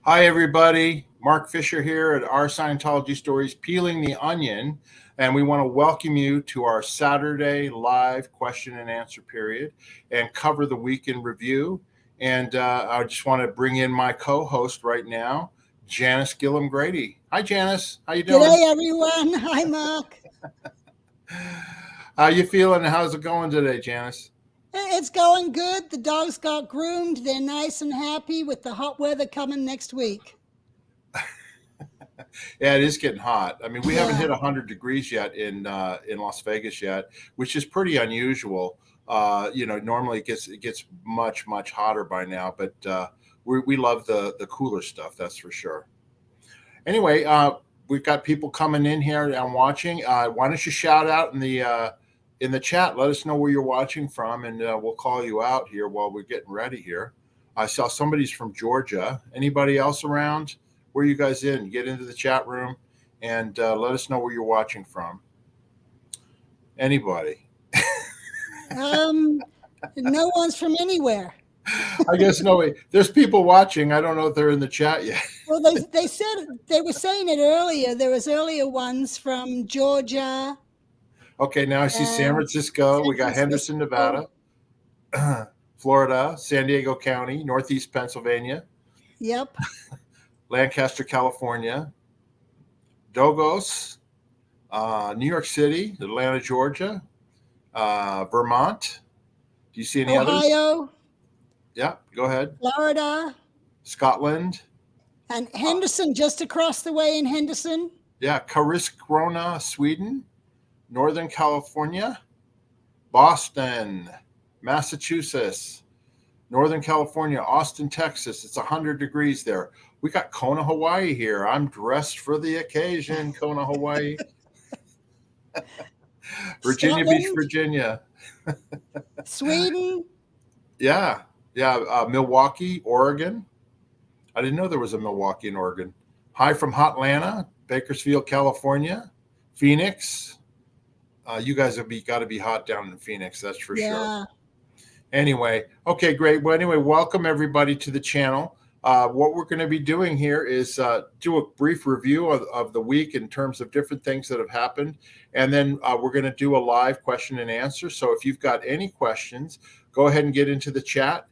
Hi, everybody. Mark Fisher here at Our Scientology Stories, Peeling the Onion. And we want to welcome you to our Saturday live question and answer period and cover the week in review. And I just want to bring in my co-host right now, Janis Gillham Grady. Hi, Janis. How you doing? G'day, everyone. Hi, Mark. How you feeling? How's it going today, Janis? It's going good. The dogs got groomed. They're nice and happy with the hot weather coming next week. Yeah, it is getting hot. I mean, we haven't Yeah. hit 100 degrees yet in Las Vegas yet, which is pretty unusual. Normally it gets much hotter by now, but we love the cooler stuff, that's for sure. Anyway, we've got people coming in here and watching. Why don't you shout out in the chat? Let us know where you're watching from, and we'll call you out here while we're getting ready here. I saw somebody's from Georgia. Anybody else around? Where are you guys in? Get into the chat room and let us know where you're watching from. Anybody? No one's from anywhere. I guess no. There's people watching. I don't know if they're in the chat yet. Well, they said they were saying it earlier. There was earlier ones from Georgia. Okay, now I see San Francisco. We got Henderson, Nevada, Florida, San Diego County, Northeast Pennsylvania. Yep. Lancaster, California, Dogos, New York City, Atlanta, Georgia, Vermont. Do you see any others? Ohio. Yeah, go ahead. Florida. Scotland. And Henderson, just across the way in Henderson. Yeah, Karlskrona, Sweden, Northern California, Boston, Massachusetts, Northern California, Austin, Texas. It's 100 degrees there. We got Kona, Hawaii here. I'm dressed for the occasion, Kona, Hawaii. Virginia Scotland. Beach, Virginia. Sweden. Yeah. Milwaukee, Oregon. I didn't know there was a Milwaukee in Oregon. Hi from Hotlanta, Bakersfield, California, Phoenix. You guys have got to be hot down in Phoenix, that's for sure. Anyway, okay, great. Well, anyway, welcome everybody to the channel. What we're going to be doing here is do a brief review of the week in terms of different things that have happened. And then we're going to do a live question and answer. So if you've got any questions, go ahead and get into the chat.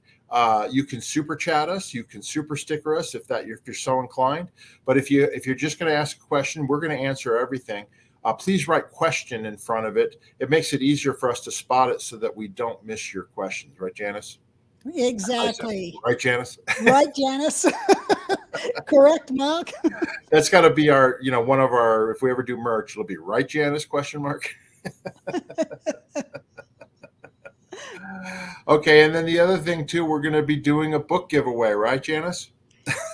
You can super chat us. You can super sticker us if you're so inclined. But if you're just going to ask a question, we're going to answer everything. Please write question in front of it. It makes it easier for us to spot it so that we don't miss your questions. Right, Janis? Exactly. Right, Janis? Right, Janis. Correct, Mark. That's got to be our, one of our, if we ever do merch, it'll be right, Janis, question mark. Okay, and then the other thing, too, we're going to be doing a book giveaway, right, Janis?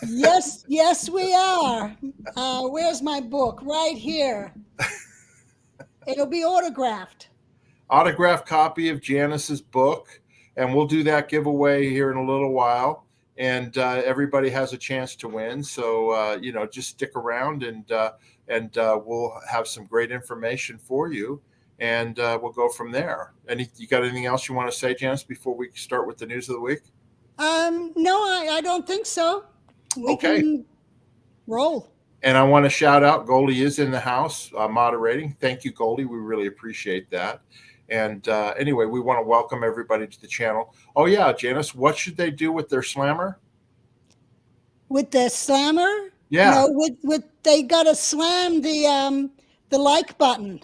Yes, we are. Where's my book? Right here. It'll be autographed. Autographed copy of Janis's book, and we'll do that giveaway here in a little while. And everybody has a chance to win. So, just stick around and we'll have some great information for you. And we'll go from there. You got anything else you want to say, Janis, before we start with the news of the week? No, I don't think so. We can roll. And I want to shout out, Goldie is in the house moderating. Thank you, Goldie. We really appreciate that. And anyway, we want to welcome everybody to the channel. Oh, yeah, Janis, what should they do with their slammer? With their slammer? Yeah. No, they got to slam the like button.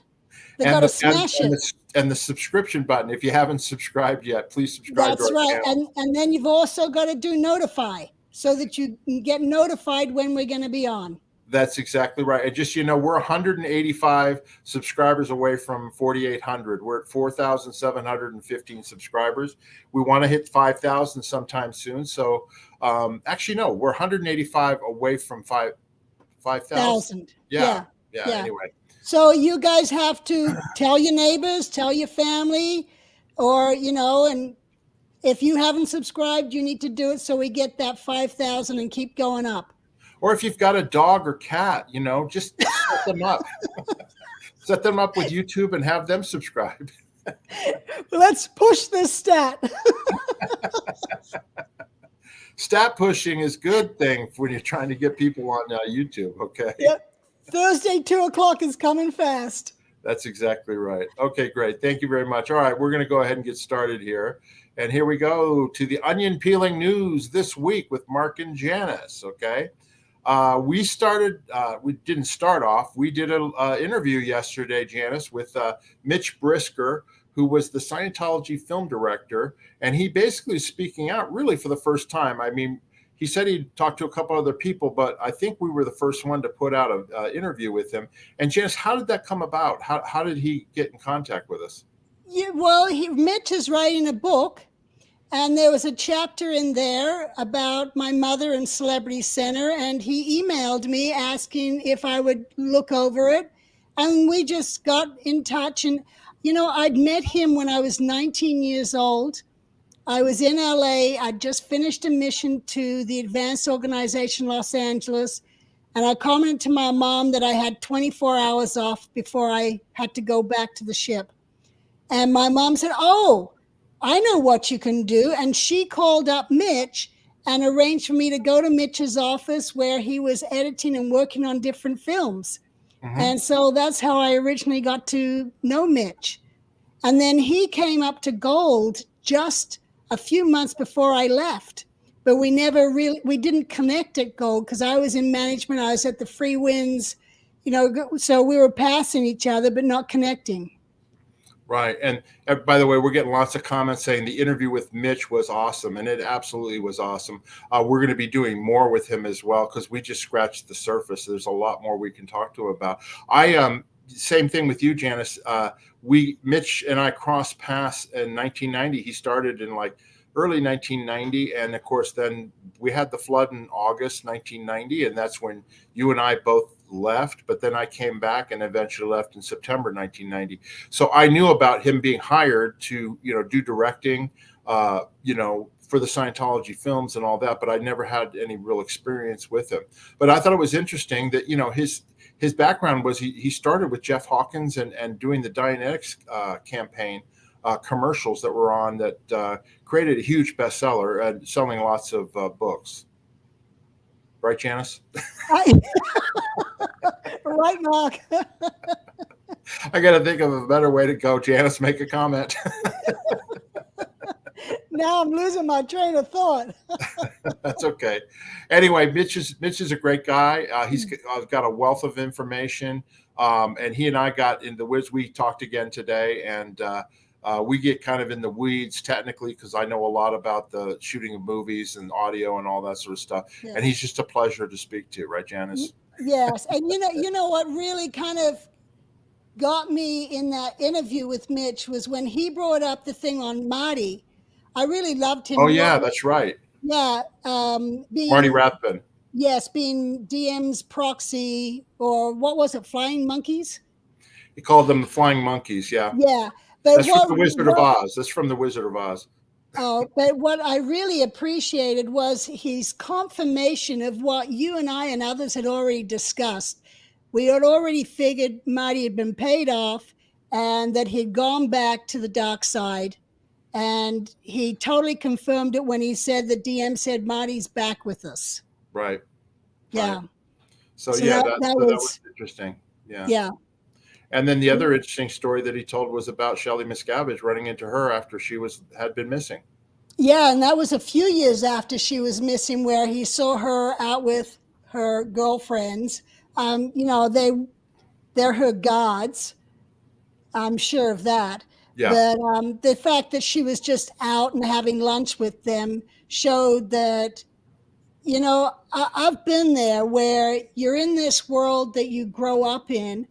They got to smash it. And the subscription button. If you haven't subscribed yet, please subscribe. That's right. And then you've also got to do notify so that you can get notified when we're going to be on. That's exactly right. And just, we're 185 subscribers away from 4,800. We're at 4,715 subscribers. We want to hit 5,000 sometime soon. So actually, no, we're 185 away from 5,000. Yeah. Anyway. So you guys have to tell your neighbors, tell your family, or, and if you haven't subscribed, you need to do it so we get that 5,000 and keep going up. Or if you've got a dog or cat, just set them up. Set them up with YouTube and have them subscribe. Let's push this stat. Stat pushing is good thing when you're trying to get people on YouTube. Okay. Yep. Thursday, 2:00 is coming fast. That's exactly right. Okay, great. Thank you very much. All right, we're going to go ahead and get started here. And here we go to the onion peeling news this week with Mark and Janis. Okay. We didn't start off. We did an interview yesterday, Janis, with Mitch Brisker, who was the Scientology film director. And he basically is speaking out really for the first time. I mean, he said he talked to a couple other people, but I think we were the first one to put out an interview with him. And Janis, how did that come about? How did he get in contact with us? Yeah, well, Mitch is writing a book, and there was a chapter in there about my mother and Celebrity Center, and he emailed me asking if I would look over it. And we just got in touch. And, I'd met him when I was 19 years old. I was in LA. I'd just finished a mission to the Advanced Organization Los Angeles. And I commented to my mom that I had 24 hours off before I had to go back to the ship. And my mom said, "Oh, I know what you can do." And she called up Mitch and arranged for me to go to Mitch's office where he was editing and working on different films. Mm-hmm. And so that's how I originally got to know Mitch. And then he came up to Gold just a few months before I left, but we didn't connect at Gold because I was in management. I was at the Free Winds, so we were passing each other, but not connecting. Right. And by the way, we're getting lots of comments saying the interview with Mitch was awesome, and it absolutely was awesome. We're going to be doing more with him as well because we just scratched the surface. There's a lot more we can talk to him about. Same thing with you, Janis. Mitch and I crossed paths in 1990. He started in early 1990. And of course, then we had the flood in August 1990. And that's when you and I both left. But then I came back and eventually left in September 1990. So I knew about him being hired to, do directing, for the Scientology films and all that. But I never had any real experience with him. But I thought it was interesting that, his background was he started with Jeff Hawkins and doing the Dianetics campaign commercials that were on that created a huge bestseller and selling lots of books. Right, Janis? Right, Mark. I got to think of a better way to go. Janis, make a comment. Now I'm losing my train of thought. That's okay. Anyway, Mitch is a great guy. He's got a wealth of information. And he and I got in the weeds. We talked again today, and we get kind of in the weeds technically because I know a lot about the shooting of movies and audio and all that sort of stuff. Yes. And he's just a pleasure to speak to, right, Janis? Yes. And you know what really kind of got me in that interview with Mitch was when he brought up the thing on Marty. I really loved him. Oh, yeah, that's right. Yeah. Marty Rathbun. Yes, being DM's proxy, or what was it, Flying Monkeys? He called them the Flying Monkeys, yeah. Yeah. But that's from the Wizard of Oz. That's from the Wizard of Oz. Oh, but what I really appreciated was his confirmation of what you and I and others had already discussed. We had already figured Marty had been paid off and that he'd gone back to the dark side. And he totally confirmed it when he said the DM said Marty's back with us. Right. Yeah. Right. So yeah, that was interesting. Yeah. Yeah. And then the other interesting story that he told was about Shelly Miscavige running into her after she had been missing. Yeah, and that was a few years after she was missing, where he saw her out with her girlfriends. They're her gods. I'm sure of that. Yeah. But the fact that she was just out and having lunch with them showed that, I've been there where you're in this world that you grow up in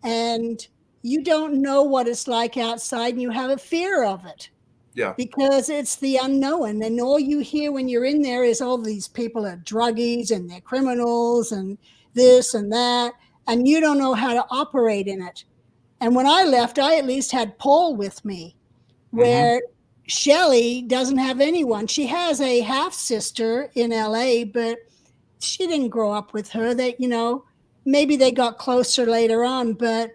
and you don't know what it's like outside and you have a fear of it. Yeah. Because it's the unknown. And all you hear when you're in there is all these people are druggies and they're criminals and this and that. And you don't know how to operate in it. And when I left, I at least had Paul with me, where Shelly doesn't have anyone. She has a half sister in LA, but she didn't grow up with her. Maybe they got closer later on, but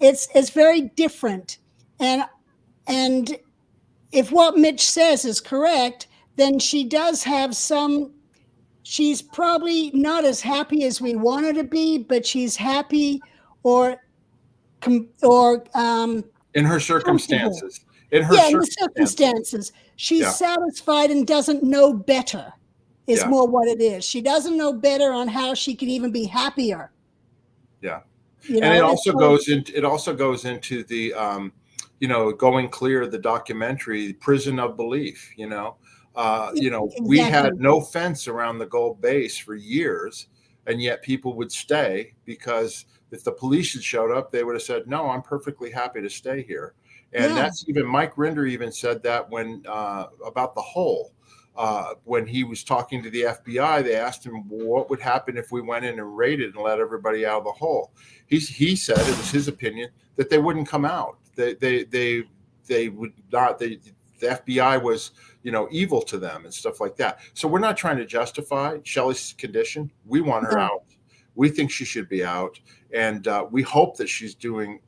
it's very different. And if what Mitch says is correct, then she does have some she's probably not as happy as we want her to be, but she's happy or In her comfortable. circumstances. In her Yeah, in the circumstances. circumstances. She's Yeah. satisfied and doesn't know better, is Yeah. more what it is. She doesn't know better on how she can even be happier. Yeah. You And it know, also goes into the going clear, the documentary Prison of Belief. We exactly. had no fence around the gold base for years, and yet people would stay because if the police had showed up, they would have said, no, I'm perfectly happy to stay here. And Yeah, that's even Mike Rinder even said that when about the hole. When he was talking to the FBI, they asked him, well, what would happen if we went in and raided and let everybody out of the hole? He said it was his opinion that they wouldn't come out. They would not. The FBI was evil to them and stuff like that. So we're not trying to justify Shelly's condition. We want her no. out. We think she should be out, and we hope that she's doing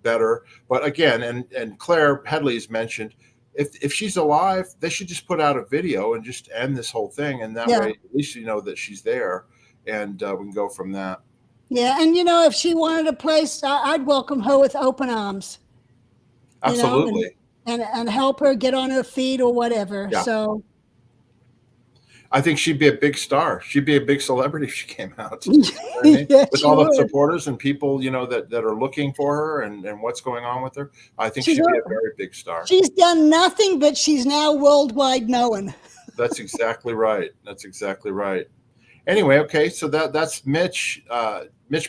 better. But again, and Claire Headley's mentioned, if she's alive, they should just put out a video and just end this whole thing, and that way at least you know that she's there, and we can go from that. Yeah, and if she wanted a place, I'd welcome her with open arms. Absolutely. And help her get on her feet or whatever. Yeah. So I think she'd be a big star. She'd be a big celebrity if she came out. Yeah, with all the supporters and people, that are looking for her and what's going on with her. I think she'd be a very big star. She's done nothing, but she's now worldwide known. That's exactly right. That's exactly right. Anyway, okay, so that's Mitch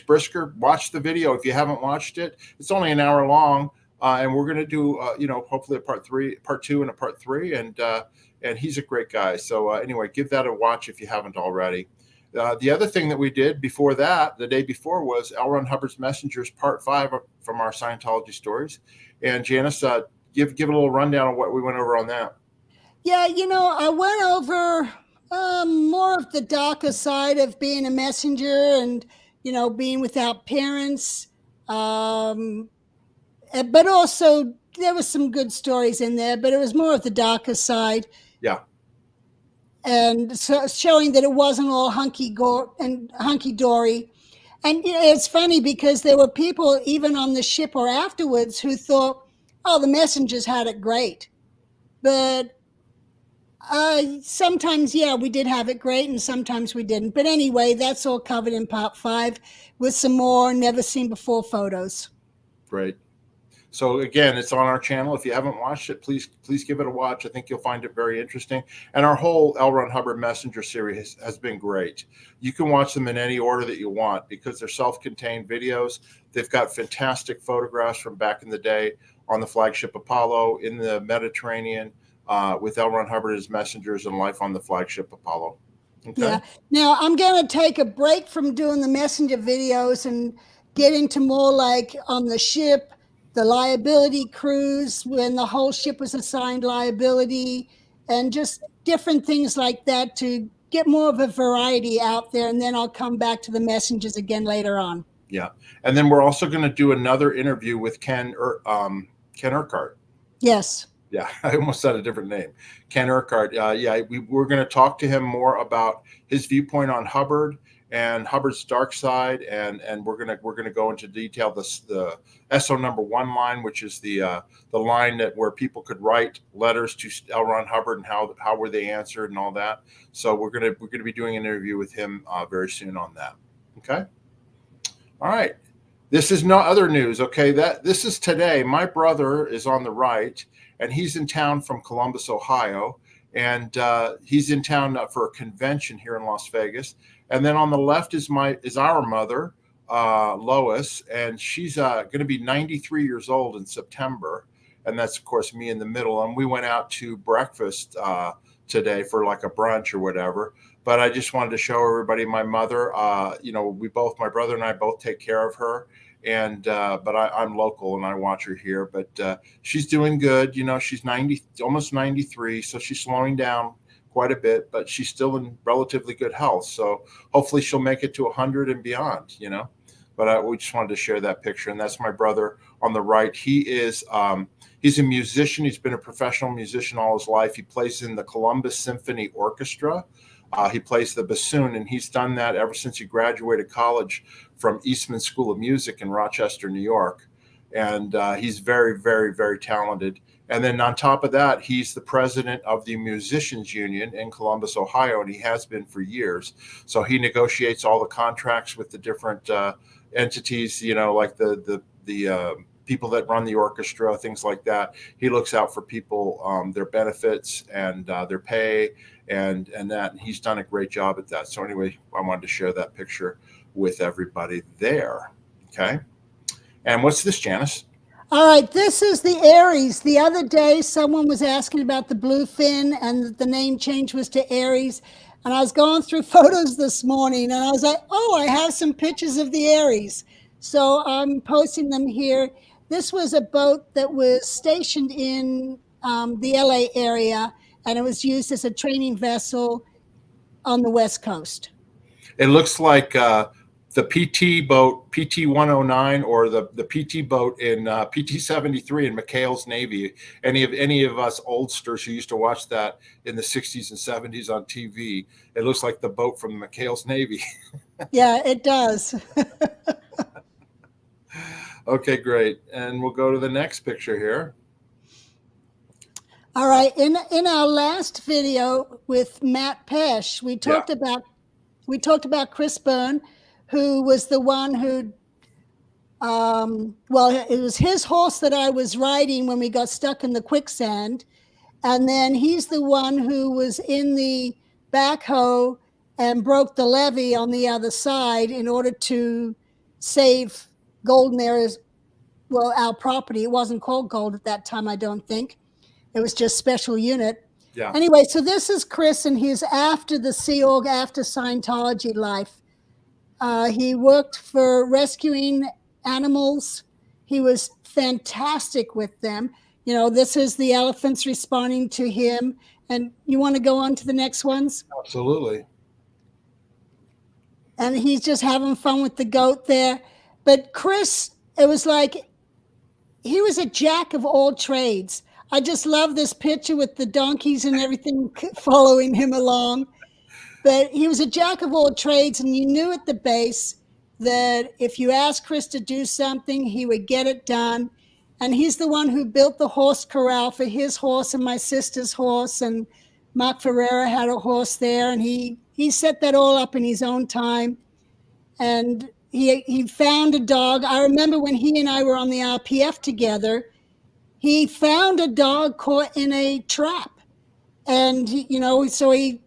Brisker. Watch the video if you haven't watched it. It's only an hour long, and we're going to do hopefully a part 2 and a part 3, and he's a great guy. So anyway, give that a watch if you haven't already. The other thing that we did before that, the day before, was L. Ron Hubbard's Messengers Part 5 from our Scientology stories. And Janis, give a little rundown of what we went over on that. Yeah, I went over more of the darker side of being a messenger and, being without parents. But also there was some good stories in there, but it was more of the darker side. Yeah. And so showing that it wasn't all hunky-dory. And it's funny because there were people even on the ship or afterwards who thought, oh, the messengers had it great. But sometimes, we did have it great, and sometimes we didn't. But anyway, that's all covered in part 5 with some more never seen before photos. Great. So again, it's on our channel. If you haven't watched it, please give it a watch. I think you'll find it very interesting. And our whole L. Ron Hubbard Messenger series has been great. You can watch them in any order that you want because they're self-contained videos. They've got fantastic photographs from back in the day on the flagship Apollo, in the Mediterranean, with L. Ron Hubbard as messengers, and life on the flagship Apollo. Okay. Yeah. Now I'm going to take a break from doing the messenger videos and get into more like on the ship, the liability cruise when the whole ship was assigned liability, and just different things like that to get more of a variety out there. And then I'll come back to the messengers again later on. Yeah. And then we're also going to do another interview with Ken Urquhart. Yes. Yeah, I almost said a different name. Ken Urquhart. We're going to talk to him more about his viewpoint on Hubbard and Hubbard's dark side, and we're gonna go into detail the SO number 1 line, which is the line where people could write letters to L. Ron Hubbard and how were they answered and all that. So we're gonna be doing an interview with him very soon on that. Okay. All right. This is no other news. Okay, this is today. My brother is on the right, and he's in town from Columbus, Ohio, and he's in town for a convention here in Las Vegas. And then on the left is our mother, Lois, and she's going to be 93 years old in September. And that's, of course, me in the middle. And we went out to breakfast today for like a brunch or whatever. But I just wanted to show everybody my mother. My brother and I both take care of her. And but I'm local and I watch her here. But she's doing good. She's almost 93, so she's slowing down quite a bit, but she's still in relatively good health. So hopefully she'll make it to 100 and beyond, But we just wanted to share that picture. And that's my brother on the right. He is he's a musician. He's been a professional musician all his life. He plays in the Columbus Symphony Orchestra. He plays the bassoon, and he's done that ever since he graduated college from Eastman School of Music in Rochester, New York. And he's very, very, very talented. And then on top of that, he's the president of the Musicians Union in Columbus, Ohio, and he has been for years. So he negotiates all the contracts with the different entities, like the people that run the orchestra, things like that. He looks out for people, their benefits and their pay and that. And he's done a great job at that. So anyway, I wanted to share that picture with everybody there. Okay. And what's this, Janis? All right, this is the Aries. The other day, someone was asking about the bluefin, and the name change was to Aries. And I was going through photos this morning, and I was like, oh, I have some pictures of the Aries. So I'm posting them here. This was a boat that was stationed in the LA area, and it was used as a training vessel on the West Coast. It looks like the PT boat, PT 109, or the PT boat in PT 73 in McHale's Navy. Any of us oldsters who used to watch that in the 60s and 70s on TV, it looks like the boat from McHale's Navy. Yeah, it does. Okay, great. And we'll go to the next picture here. All right. In our last video with Matt Pesh, we talked about Chris Byrne, who was the one who, it was his horse that I was riding when we got stuck in the quicksand. And then he's the one who was in the backhoe and broke the levee on the other side in order to save Golden Areas, our property. It wasn't called gold at that time, I don't think. It was just special unit. Yeah. Anyway, so this is Chris, and he's after the Sea Org, after Scientology life. He worked for rescuing animals. He was fantastic with them. This is the elephants responding to him. And you want to go on to the next ones? Absolutely. And he's just having fun with the goat there. But Chris, it was like he was a jack of all trades. I just love this picture with the donkeys and everything following him along. But he was a jack of all trades, and you knew at the base that if you asked Chris to do something, he would get it done. And he's the one who built the horse corral for his horse and my sister's horse, and Mark Ferreira had a horse there, and he set that all up in his own time. And he found a dog. I remember when he and I were on the RPF together, he found a dog caught in a trap. And, so he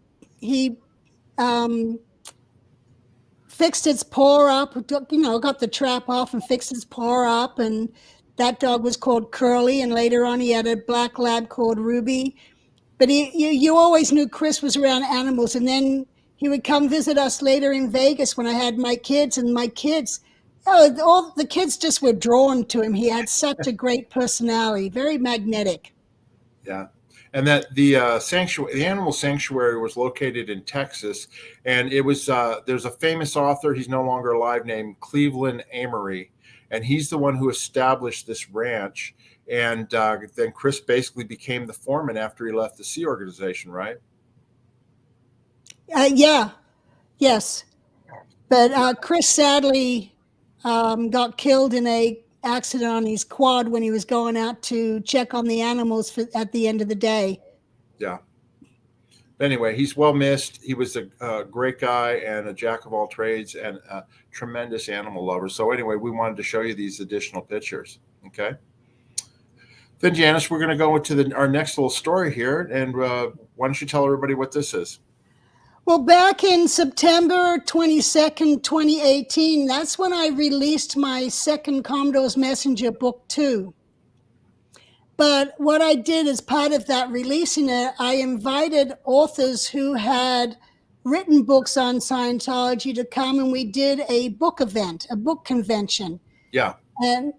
fixed its paw up, got the trap off and fixed its paw up. And that dog was called Curly. And later on, he had a black lab called Ruby. But you always knew Chris was around animals. And then he would come visit us later in Vegas when I had my kids. And my kids, all the kids just were drawn to him. He had such a great personality, very magnetic. Yeah. And that the animal sanctuary was located in Texas, and it was there's a famous author, he's no longer alive, named Cleveland Amory, and he's the one who established this ranch. And then Chris basically became the foreman after he left the Sea Organization, right? Yes. But Chris sadly got killed in a accident on his quad when he was going out to check on the animals at the end of the day. Yeah. Anyway, he's well missed. He was a great guy and a jack of all trades and a tremendous animal lover. So anyway, we wanted to show you these additional pictures. Okay. Then, Janis, we're going to go into our next little story here. And why don't you tell everybody what this is? Well, back in September 22nd, 2018, that's when I released my second Commodore's Messenger book 2. But what I did as part of that releasing it, I invited authors who had written books on Scientology to come, and we did a book event, a book convention. Yeah. And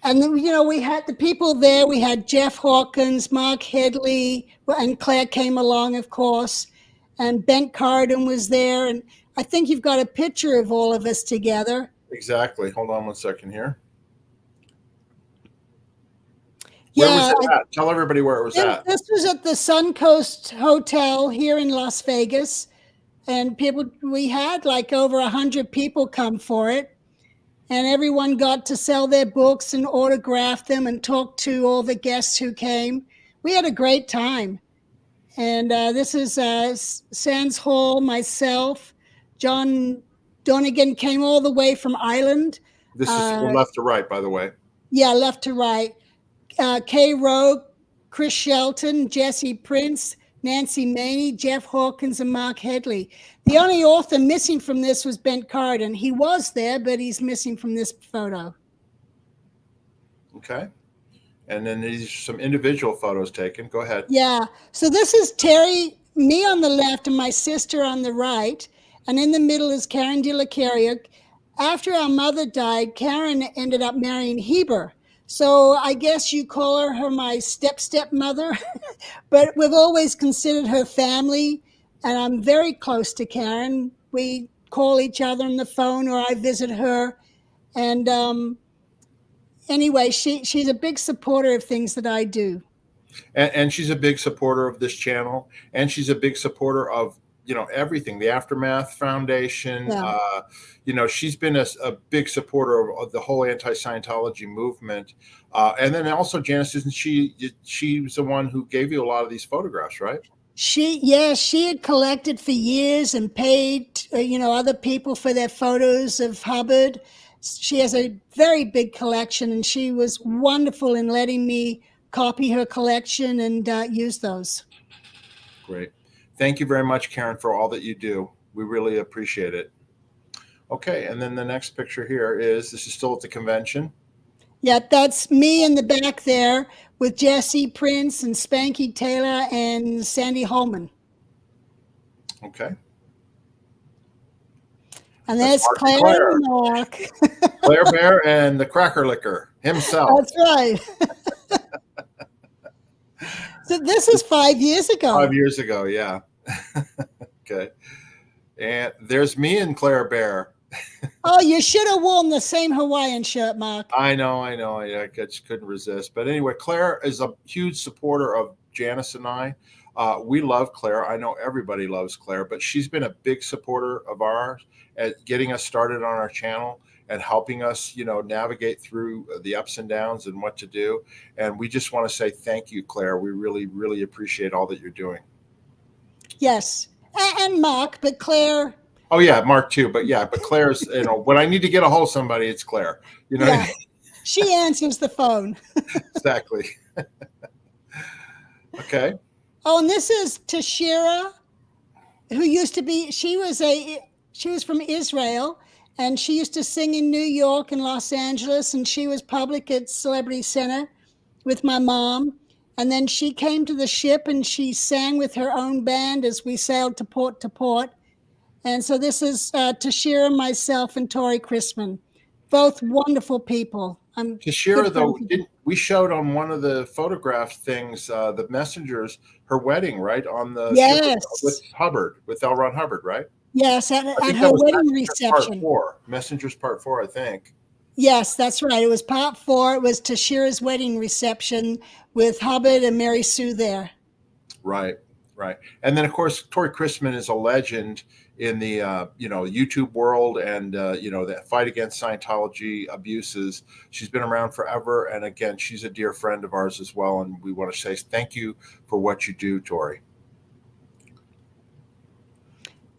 then, we had the people there. We had Jeff Hawkins, Mark Headley, and Claire came along, of course. And Bent Carden was there. And I think you've got a picture of all of us together. Exactly. Hold on one second here. Yeah, where was it at? Tell everybody where it was at. This was at the Suncoast Hotel here in Las Vegas. and we had like over 100 people come for it, and everyone got to sell their books and autograph them and talk to all the guests who came. We had a great time. And this is Sands Hall, myself, John Donegan came all the way from Ireland. This is from left to right, by the way. Yeah, left to right. Kay Rowe, Chris Shelton, Jesse Prince, Nancy Maney, Jeff Hawkins, and Mark Headley. The only author missing from this was Bent Carden. He was there, but he's missing from this photo. Okay. And then these are some individual photos taken. Go ahead. Yeah. So this is Terry, me on the left, and my sister on the right. And in the middle is Karen De La Caria. After our mother died, Karen ended up marrying Heber. So I guess you call her my stepmother, but we've always considered her family. And I'm very close to Karen. We call each other on the phone, or I visit her. And anyway, she's a big supporter of things that I do. And she's a big supporter of this channel, and she's a big supporter of, everything, the Aftermath Foundation. Yeah. She's been a big supporter of the whole anti-Scientology movement. And then also, Janis, isn't she was the one who gave you a lot of these photographs, right? She had collected for years and paid, other people for their photos of Hubbard. She has a very big collection, and she was wonderful in letting me copy her collection and use those. Great. Thank you very much, Karen, for all that you do. We really appreciate it. Okay, and then the next picture here this is still at the convention. Yeah, that's me in the back there with Jesse Prince and Spanky Taylor and Sandy Holman. Okay. And there's Claire and Mark. Claire Bear and the Cracker Licker himself. That's right. So this is 5 years ago. 5 years ago, yeah. Okay. And there's me and Claire Bear. Oh, you should have worn the same Hawaiian shirt, Mark. I know. I just couldn't resist. But anyway, Claire is a huge supporter of Janis and I. We love Claire. I know everybody loves Claire, but she's been a big supporter of ours at getting us started on our channel and helping us, navigate through the ups and downs and what to do. And we just want to say thank you, Claire. We really, really appreciate all that you're doing. Yes. And Mark, but Claire. Oh, yeah, Mark too. But Claire's, when I need to get a hold of somebody, it's Claire. Yeah. She answers the phone. Exactly. Okay. Oh, and this is Tashira, who used to be, she was from Israel, and she used to sing in New York and Los Angeles, and she was public at Celebrity Center with my mom. And then she came to the ship and she sang with her own band as we sailed to port. And so this is Tashira, myself, and Tori Chrisman, both wonderful people. Tashira, though, we showed on one of the photograph things, the messengers, her wedding, right? On the ship with Hubbard, with L. Ron Hubbard, right? Yes, at her wedding reception. Messengers Part 4, I think. Yes, that's right. It was Part 4. It was Tashira's wedding reception with Hubbard and Mary Sue there. Right. And then, of course, Tori Chrisman is a legend in the YouTube world and the fight against Scientology abuses. She's been around forever, and again, she's a dear friend of ours as well. And we want to say thank you for what you do, Tori.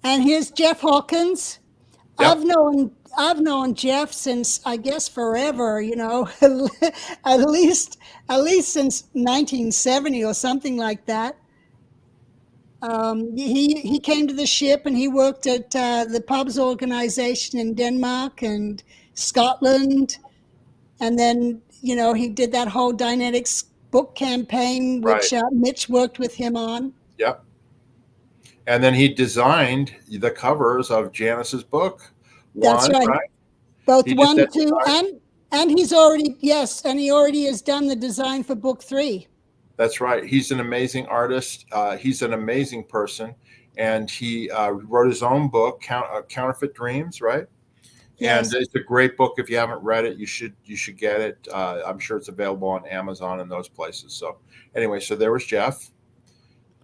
And here's Jeff Hawkins. Yep. I've known Jeff since, I guess, forever. At least since 1970 or something like that. He came to the ship and he worked at the pubs organization in Denmark and Scotland, and then he did that whole Dynetics book campaign, which Mitch worked with him on. Yep. And then he designed the covers of Janis's book. That's right. Both 1, 2, and he's already he already has done the design for book 3. That's right. He's an amazing artist. He's an amazing person, and he wrote his own book, Counterfeit Dreams, right? Yes. And it's a great book. If you haven't read it, you should get it. I'm sure it's available on Amazon and those places. So anyway, so there was Jeff,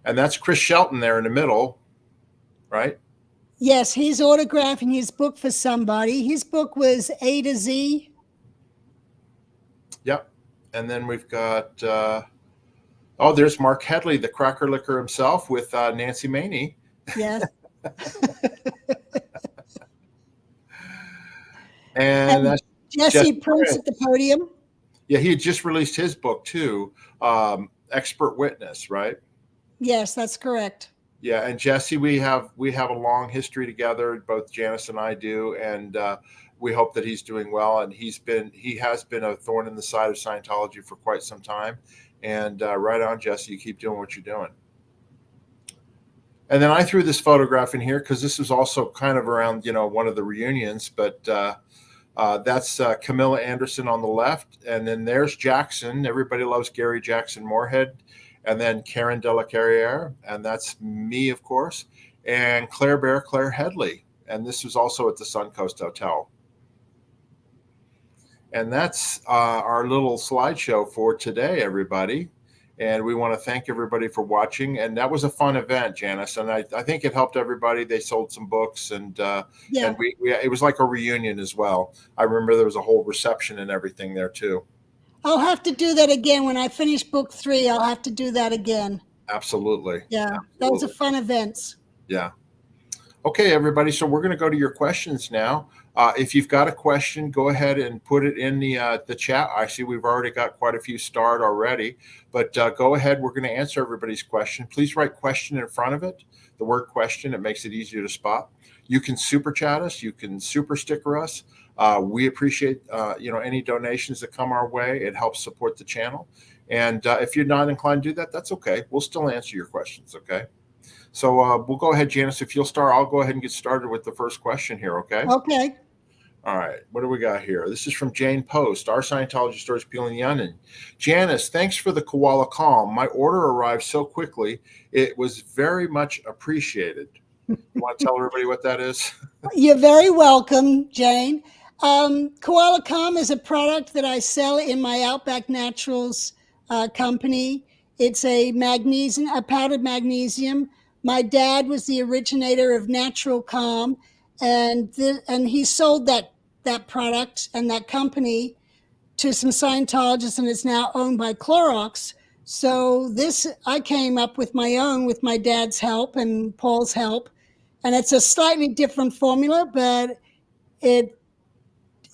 and that's Chris Shelton there in the middle, right? Yes, he's autographing his book for somebody. His book was A to Z. Yep. And then we've got, oh, there's Mark Headley, the cracker licker himself, with Nancy Maney. Yes. And that's Jesse Prince at the podium. Yeah, he had just released his book too, Expert Witness, right? Yes, that's correct. Yeah, and Jesse, we have a long history together. Both Janis and I do, and we hope that he's doing well. And he has been a thorn in the side of Scientology for quite some time. And right on, Jesse, you keep doing what you're doing. And then I threw this photograph in here because this was also kind of around, one of the reunions. But that's Camilla Anderson on the left, and then there's Jackson. Everybody loves Gary Jackson Moorhead. And then Karen De La Carriere, and that's me, of course, and Claire Headley. And this was also at the Suncoast Hotel. And that's our little slideshow for today, everybody. And we want to thank everybody for watching. And that was a fun event, Janis. And I think it helped everybody. They sold some books, and and we it was like a reunion as well. I remember there was a whole reception and everything there too. I'll have to do that again when I finish book 3. I'll have to do that again. Absolutely. Yeah, Absolutely. That was a fun event. Yeah. Okay, everybody. So we're going to go to your questions now. If you've got a question, go ahead and put it in the chat. I see we've already got quite a few starred already, but go ahead. We're going to answer everybody's question. Please write question in front of it, the word question. It makes it easier to spot. You can super chat us. You can super sticker us. We appreciate any donations that come our way. It helps support the channel. And if you're not inclined to do that, that's okay. We'll still answer your questions. Okay. So we'll go ahead, Janis. If you'll start, I'll go ahead and get started with the first question here. Okay. Okay. All right. What do we got here? This is from Jane Post. Our Scientology stories peeling the onion. Janis, thanks for the koala calm. My order arrived so quickly. It was very much appreciated. You want to tell everybody what that is? You're very welcome, Jane. Koala Calm is a product that I sell in my Outback Naturals company. It's a powdered magnesium. My dad was the originator of Natural Calm, and he sold that product and that company to some Scientologists, and it's now owned by Clorox. So I came up with my own with my dad's help and Paul's help, and it's a slightly different formula, but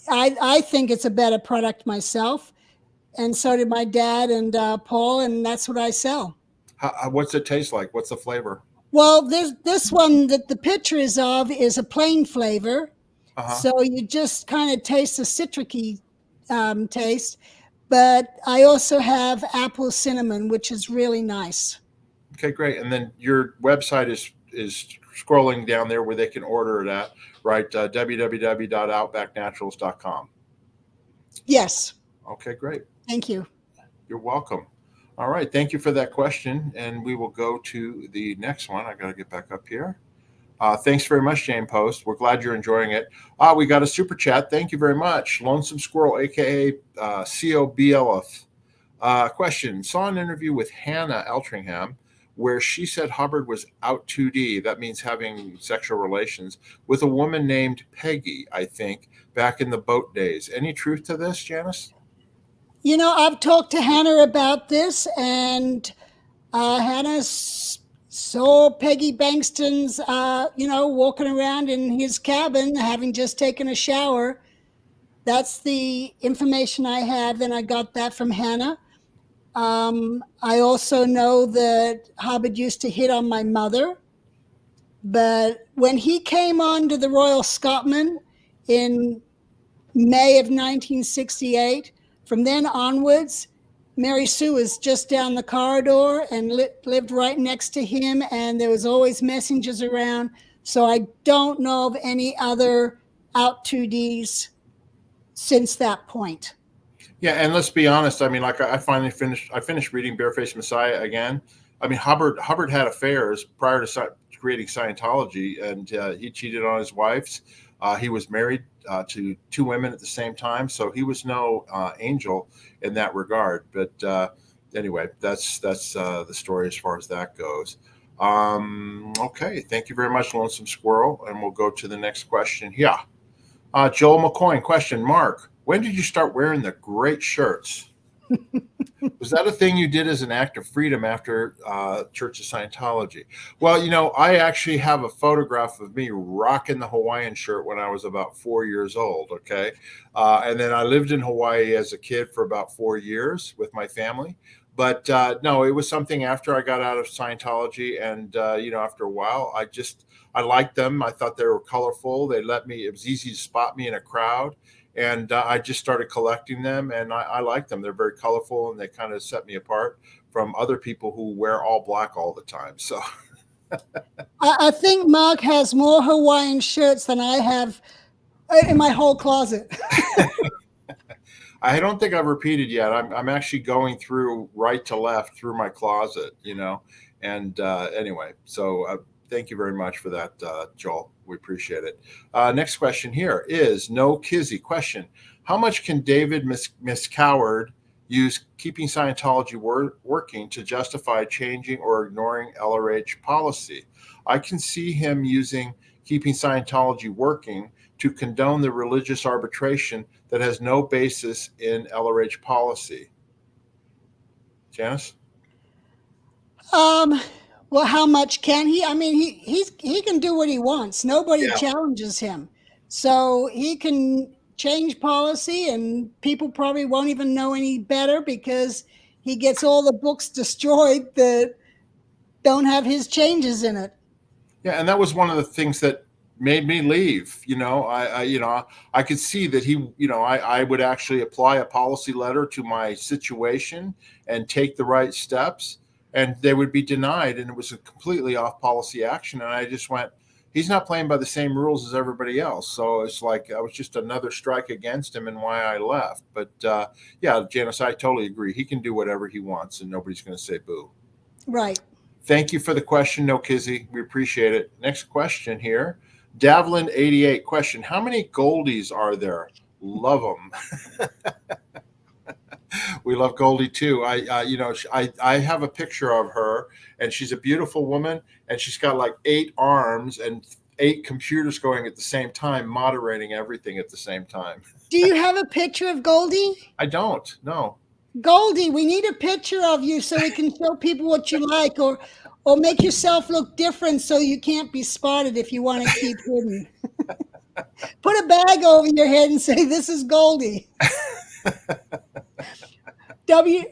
I think it's a better product myself, and so did my dad and Paul, and that's what I sell. What's it taste like? What's the flavor? Well, this one that the picture is of is a plain flavor, so you just kind of taste the citricy taste. But I also have apple cinnamon, which is really nice. Okay, great. And then your website is scrolling down there where they can order it at, right? www.outbacknaturals.com. Yes. Okay, great. Thank you. You're welcome. All right. Thank you for that question. And we will go to the next one. I got to get back up here. Thanks very much, Jane Post. We're glad you're enjoying it. We got a super chat. Thank you very much. Lonesome Squirrel, a.k.a. COBLF. Question. Saw an interview with Hannah Eltringham where she said Hubbard was out 2D. That means having sexual relations with a woman named Peggy, I think, back in the boat days. Any truth to this, Janis? I've talked to Hannah about this, and Hannah saw Peggy Bankston's, walking around in his cabin, having just taken a shower. That's the information I have, and I got that from Hannah. I also know that Hubbard used to hit on my mother, but when he came on to the Royal Scotsman in May of 1968, from then onwards, Mary Sue was just down the corridor and lived right next to him, and there was always messengers around. So I don't know of any other out 2Ds since that point. Yeah, and let's be honest. I mean, like I finished reading Barefaced Messiah again. I mean, Hubbard had affairs prior to creating Scientology, and he cheated on his wives. He was married to 2 women at the same time, so he was no angel in that regard. But anyway, that's the story as far as that goes. Okay, thank you very much, Lonesome Squirrel. And we'll go to the next question. Yeah. Joel McCoy, question. Mark, when did you start wearing the great shirts? Was that a thing you did as an act of freedom after Church of Scientology? Well, I actually have a photograph of me rocking the Hawaiian shirt when I was about 4 years old. Okay. And then I lived in Hawaii as a kid for about 4 years with my family. But no, it was something after I got out of Scientology. And, after a while, I liked them. I thought they were colorful. It was easy to spot me in a crowd. And I just started collecting them, and I like them. They're very colorful, and they kind of set me apart from other people who wear all black all the time. So I think Mark has more Hawaiian shirts than I have in my whole closet. I don't think I've repeated yet. I'm actually going through right to left through my closet, And anyway, so thank you very much for that, Joel. We appreciate it. Next question here is No Kizzy question. How much can David Miscavige use keeping Scientology working to justify changing or ignoring LRH policy? I can see him using keeping Scientology working to condone the religious arbitration that has no basis in LRH policy. Janis? Well, how much can he? I mean, he can do what he wants. Nobody challenges him. So he can change policy, and people probably won't even know any better because he gets all the books destroyed that don't have his changes in it. Yeah, and that was one of the things that made me leave. I could see that I would actually apply a policy letter to my situation and take the right steps, and they would be denied, and it was a completely off policy action. And I just went, he's not playing by the same rules as everybody else. So it's like I was just another strike against him and why I left. But yeah, Janis, I totally agree. He can do whatever he wants, and nobody's going to say boo. Right. Thank you for the question, No Kizzy. We appreciate it. Next question here. Davlin 88 question. How many Goldies are there? Love them. We love Goldie too. I have a picture of her, and she's a beautiful woman, and she's got like 8 arms and 8 computers going at the same time, moderating everything at the same time. Do you have a picture of Goldie? I don't. No. Goldie, we need a picture of you so we can show people what you like, or make yourself look different so you can't be spotted if you want to keep hidden. Put a bag over your head and say, "This is Goldie."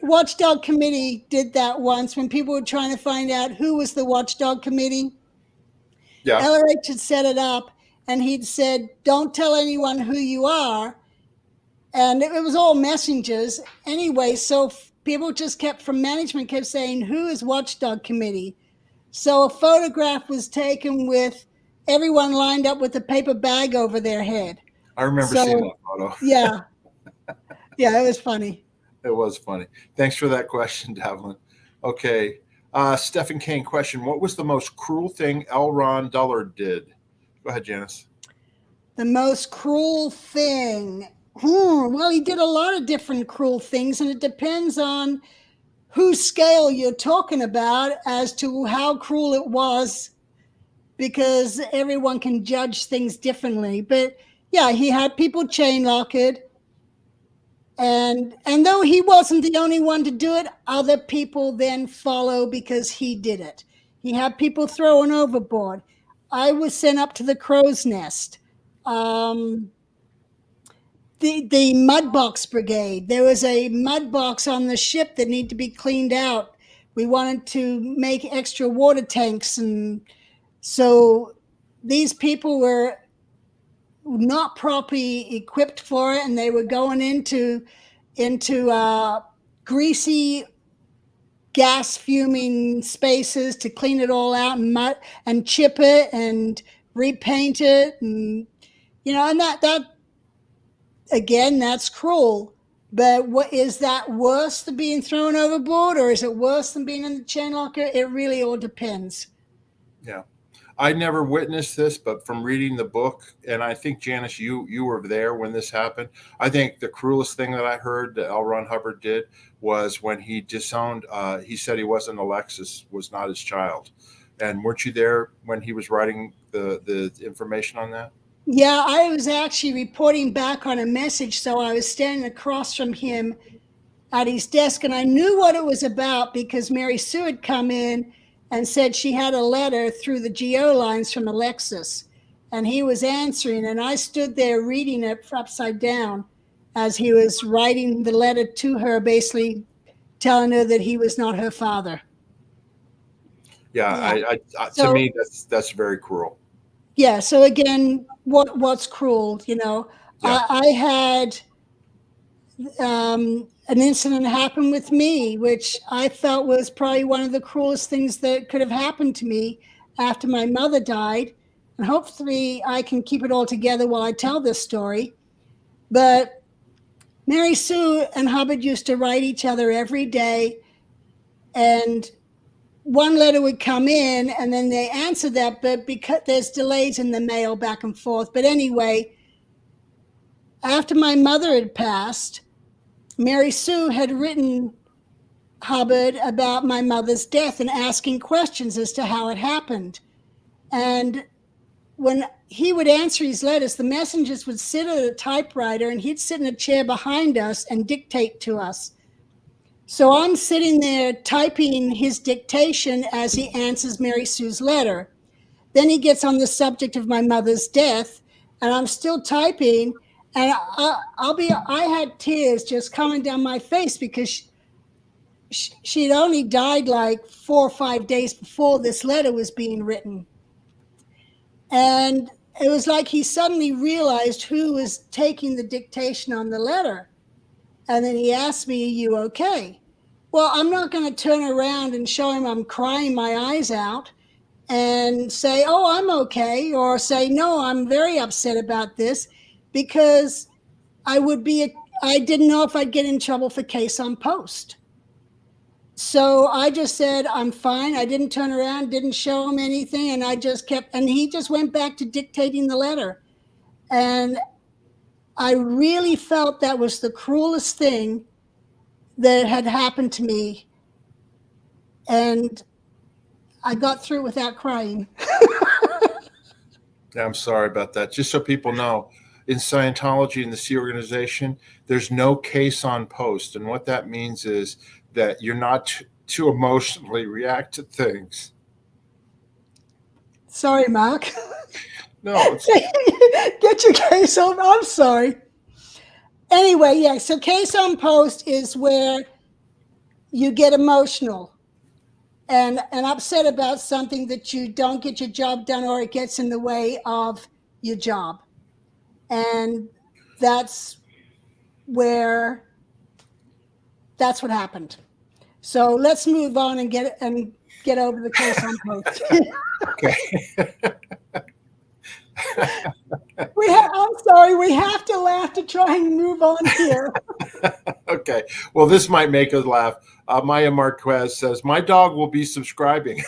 Watchdog Committee did that once when people were trying to find out who was the Watchdog Committee. Yeah. LRH had set it up, and he'd said, "Don't tell anyone who you are." And it was all messengers. Anyway, so people from management kept saying, "Who is Watchdog Committee?" So a photograph was taken with everyone lined up with a paper bag over their head. I remember seeing that photo. Yeah. Yeah, it was funny. It was funny. Thanks for that question, Davlin. Okay. Stephen Kane question. What was the most cruel thing L. Ron Dullard did? Go ahead, Janis. The most cruel thing. Well, he did a lot of different cruel things, and it depends on whose scale you're talking about as to how cruel it was, because everyone can judge things differently. But yeah, he had people chain locked. And though he wasn't the only one to do it, other people then follow because he did it. He had people thrown overboard. I was sent up to the crow's nest. The mud box brigade. There was a mud box on the ship that needed to be cleaned out. We wanted to make extra water tanks, and so these people were not properly equipped for it, and they were going into greasy, gas fuming spaces to clean it all out and mud and chip it and repaint it, and and that again, that's cruel. But what is that worse than being thrown overboard, or is it worse than being in the chain locker? It really all depends. Yeah. I never witnessed this, but from reading the book, and I think, Janis, you were there when this happened. I think the cruelest thing that I heard that L. Ron Hubbard did was when he disowned, he said he wasn't Alexis, was not his child. And weren't you there when he was writing the information on that? Yeah, I was actually reporting back on a message, so I was standing across from him at his desk, and I knew what it was about because Mary Sue had come in and said she had a letter through the geo lines from Alexis, and he was answering, and I stood there reading it upside down as he was writing the letter to her, basically telling her that he was not her father. Yeah, Yeah. to So me, that's very cruel. yeah, so again, what's cruel, you know? Yeah. I had an incident happened with me, which I felt was probably one of the cruelest things that could have happened to me after my mother died. And hopefully I can keep it all together while I tell this story. But Mary Sue and Hubbard used to write each other every day. And one letter would come in and then they answered that, but because there's delays in the mail back and forth. But anyway, after my mother had passed, Mary Sue had written Hubbard about my mother's death and asking questions as to how it happened. And when he would answer his letters, the messengers would sit at a typewriter and he'd sit in a chair behind us and dictate to us. So I'm sitting there typing his dictation as he answers Mary Sue's letter. Then he gets on the subject of my mother's death, and I'm still typing. And I had tears just coming down my face because she'd only died like 4 or 5 days before this letter was being written. And it was like he suddenly realized who was taking the dictation on the letter. And then he asked me, "Are you okay?" Well, I'm not going to turn around and show him I'm crying my eyes out and say, "Oh, I'm okay," or say, "No, I'm very upset about this," because I didn't know if I'd get in trouble for case on post. So I just said, "I'm fine." I didn't turn around, didn't show him anything. And I just kept, and he just went back to dictating the letter. And I really felt that was the cruelest thing that had happened to me. And I got through without crying. Yeah, I'm sorry about that. Just so people know, in Scientology, in the C organization, there's no case on post. And what that means is that you're not to emotionally react to things. Sorry, Mark. No, Get your case on. I'm sorry. Anyway, yeah, so case on post is where you get emotional and upset about something that you don't get your job done or it gets in the way of your job. And that's what happened. So let's move on and get over the case on post. okay. I'm sorry, we have to laugh to try and move on here. Okay. Well, this might make us laugh. Maya Marquez says, "My dog will be subscribing."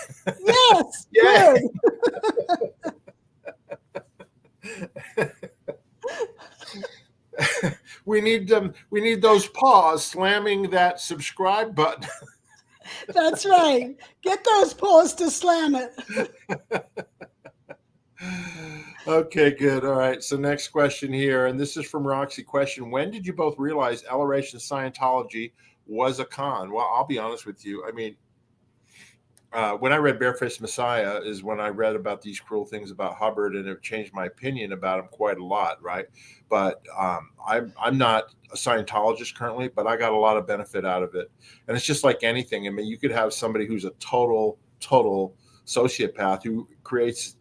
Yes, Yeah. good. We need those paws slamming that subscribe button. That's right. Get those paws to slam it. Okay, good. All right. So next question here, and this is from Roxy. Question: when did you both realize Elleration Scientology was a con? Well, I'll be honest with you. I mean, when I read Barefaced Messiah is when I read about these cruel things about Hubbard, and it changed my opinion about him quite a lot, right? But I'm not a Scientologist currently, but I got a lot of benefit out of it. And it's just like anything. I mean, you could have somebody who's a total sociopath who creates,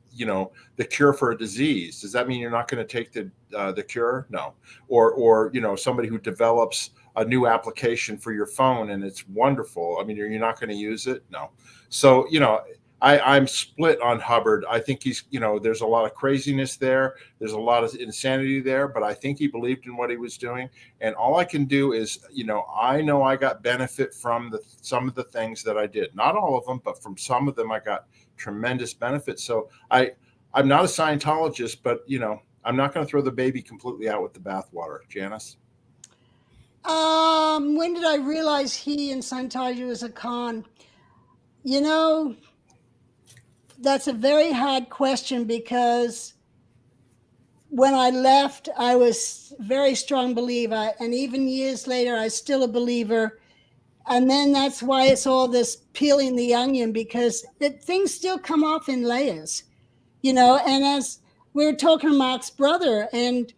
the cure for a disease. Does that mean you're not going to take the cure? No. Or somebody who develops a new application for your phone and it's wonderful. I mean, you're not going to use it? No. So, I'm split on Hubbard. I think he's, there's a lot of craziness there. There's a lot of insanity there, but I think he believed in what he was doing. And all I can do is, I know I got benefit from some of the things that I did. Not all of them, but from some of them I got tremendous benefit. So I'm not a Scientologist, but, I'm not going to throw the baby completely out with the bathwater. Janis? When did I realize he and Scientology was a con? that's a very hard question, because when I left, I was a very strong believer, and even years later, I'm still a believer. And then that's why it's all this peeling the onion, because things still come off in layers, And as we were talking to Mark's brother, and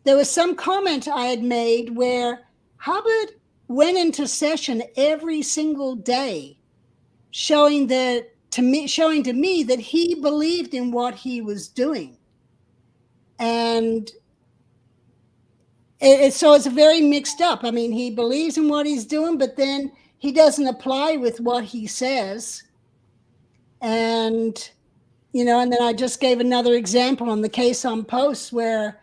there was some comment I had made where Hubbard went into session every single day, showing to me that he believed in what he was doing. And so it's very mixed up. I mean, he believes in what he's doing, but then he doesn't apply with what he says. And, and then I just gave another example on the case on Post where,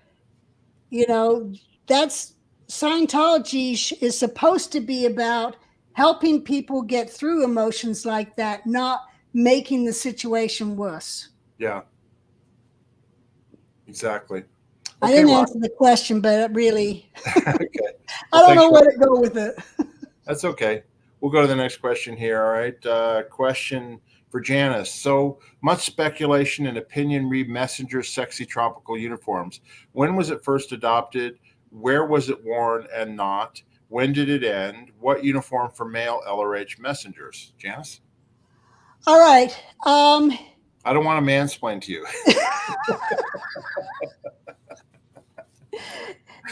that's Scientology is supposed to be about helping people get through emotions like that, not making the situation worse. Yeah. Exactly. I didn't answer the question, but really, okay. I don't know where to go with it. That's okay. We'll go to the next question here. All right. Question for Janis. So much speculation and opinion re messenger sexy tropical uniforms. When was it first adopted? Where was it worn and not? When did it end? What uniform for male LRH messengers? Janis? All right. I don't want to mansplain to you.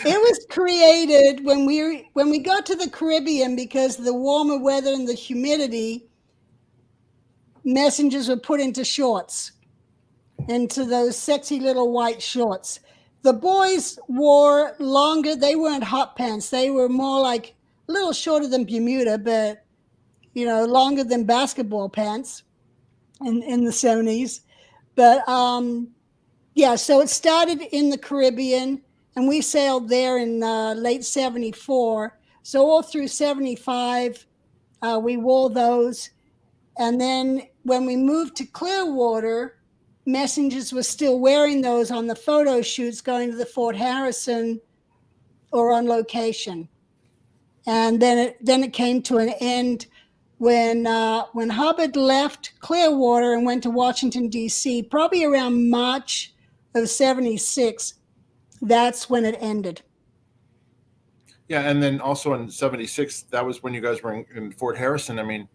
It was created when we got to the Caribbean, because of the warmer weather and the humidity. Messengers were put into shorts, into those sexy little white shorts. The boys wore longer. They weren't hot pants. They were more like a little shorter than Bermuda, but longer than basketball pants in the 70s. But yeah, so it started in the Caribbean, and we sailed there in late 74. So all through 75, we wore those. And then when we moved to Clearwater, messengers were still wearing those on the photo shoots going to the Fort Harrison or on location. And then it came to an end when Hubbard left Clearwater and went to Washington, D.C., probably around March of 76. That's when it ended. Yeah, and then also in 76, that was when you guys were in Fort Harrison. I mean,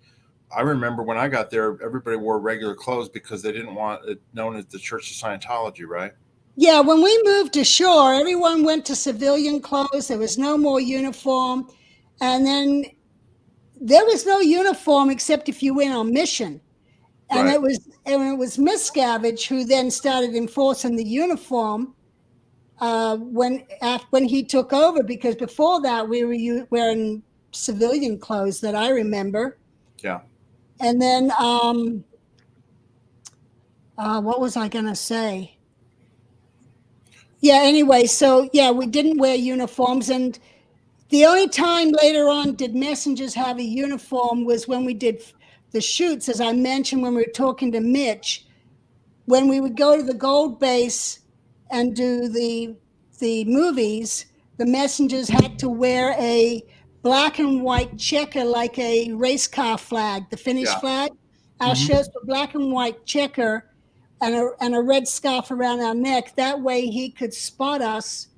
I remember when I got there, everybody wore regular clothes because they didn't want it known as the Church of Scientology, right? Yeah, when we moved ashore, everyone went to civilian clothes. There was no more uniform. And then there was no uniform except if you went on mission. And Right. it was Miscavige who then started enforcing the uniform when he took over, because before that we were wearing civilian clothes that I remember. Yeah. And then what was I going to say? Yeah, anyway, so yeah, we didn't wear uniforms. And the only time later on did messengers have a uniform was when we did the shoots, as I mentioned when we were talking to Mitch. When we would go to the Gold Base and do the movies, the messengers had to wear a black and white checker, like a race car flag, the Finnish flag. Our shirts were black and white checker, and a red scarf around our neck. That way he could spot us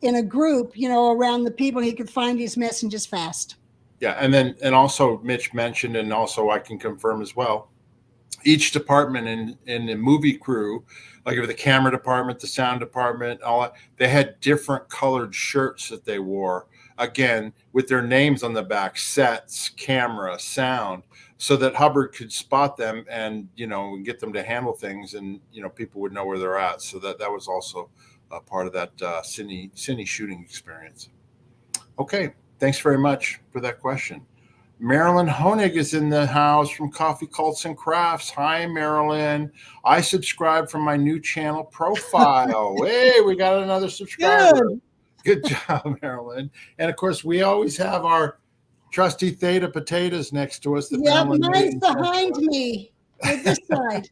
in a group, around the people. He could find his messengers fast. Yeah, and also Mitch mentioned, and also I can confirm as well, each department in the movie crew, like the camera department, the sound department, all that, they had different colored shirts that they wore, again, with their names on the back, sets, camera, sound, so that Hubbard could spot them and, get them to handle things, and, people would know where they're at. So that was also a part of that cine shooting experience. Okay. Thanks very much for that question. Marilyn Honig is in the house from Coffee Cults and Crafts. Hi, Marilyn. I subscribed from my new channel profile. Hey, we got another subscriber. Good job, Marilyn. And of course, we always have our trusty Theta potatoes next to us. Yeah, mine's behind me on this side.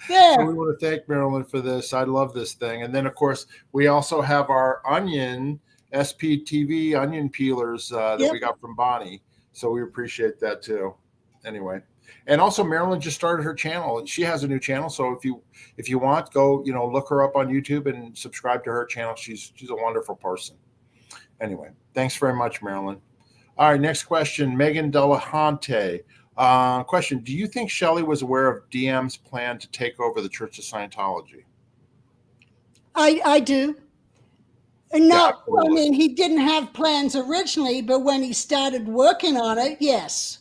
There. So we want to thank Marilyn for this. I love this thing. And then, of course, we also have our onion SPTV onion peelers that we got from Bonnie. So we appreciate that too. Anyway, And also Marilyn just started her channel. She has a new channel. So if you want, go, look her up on YouTube and subscribe to her channel. She's a wonderful person. Anyway, thanks very much, Marilyn. All right, next question, Megan Delahante. Question, do you think Shelly was aware of DM's plan to take over the Church of Scientology? I do. No, I mean, he didn't have plans originally, but when he started working on it, yes.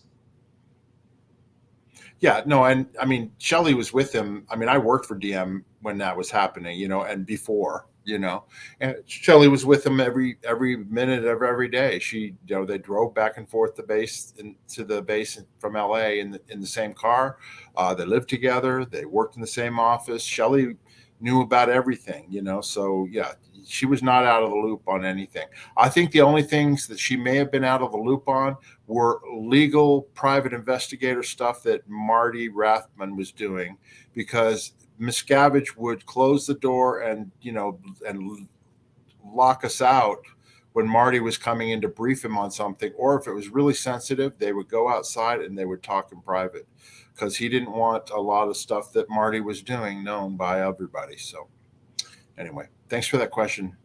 Yeah, no, and I mean, Shelly was with him. I mean, I worked for DM when that was happening, and before, and Shelly was with him every minute of every day. She, they drove back and forth to the base from LA in the same car. They lived together. They worked in the same office. Shelly knew about everything, so yeah, she was not out of the loop on anything. I think the only things that she may have been out of the loop on were legal private investigator stuff that Marty Rathbun was doing, because Miscavige would close the door and lock us out when Marty was coming in to brief him on something, or if it was really sensitive, they would go outside and they would talk in private, because he didn't want a lot of stuff that Marty was doing known by everybody. So anyway, thanks for that question,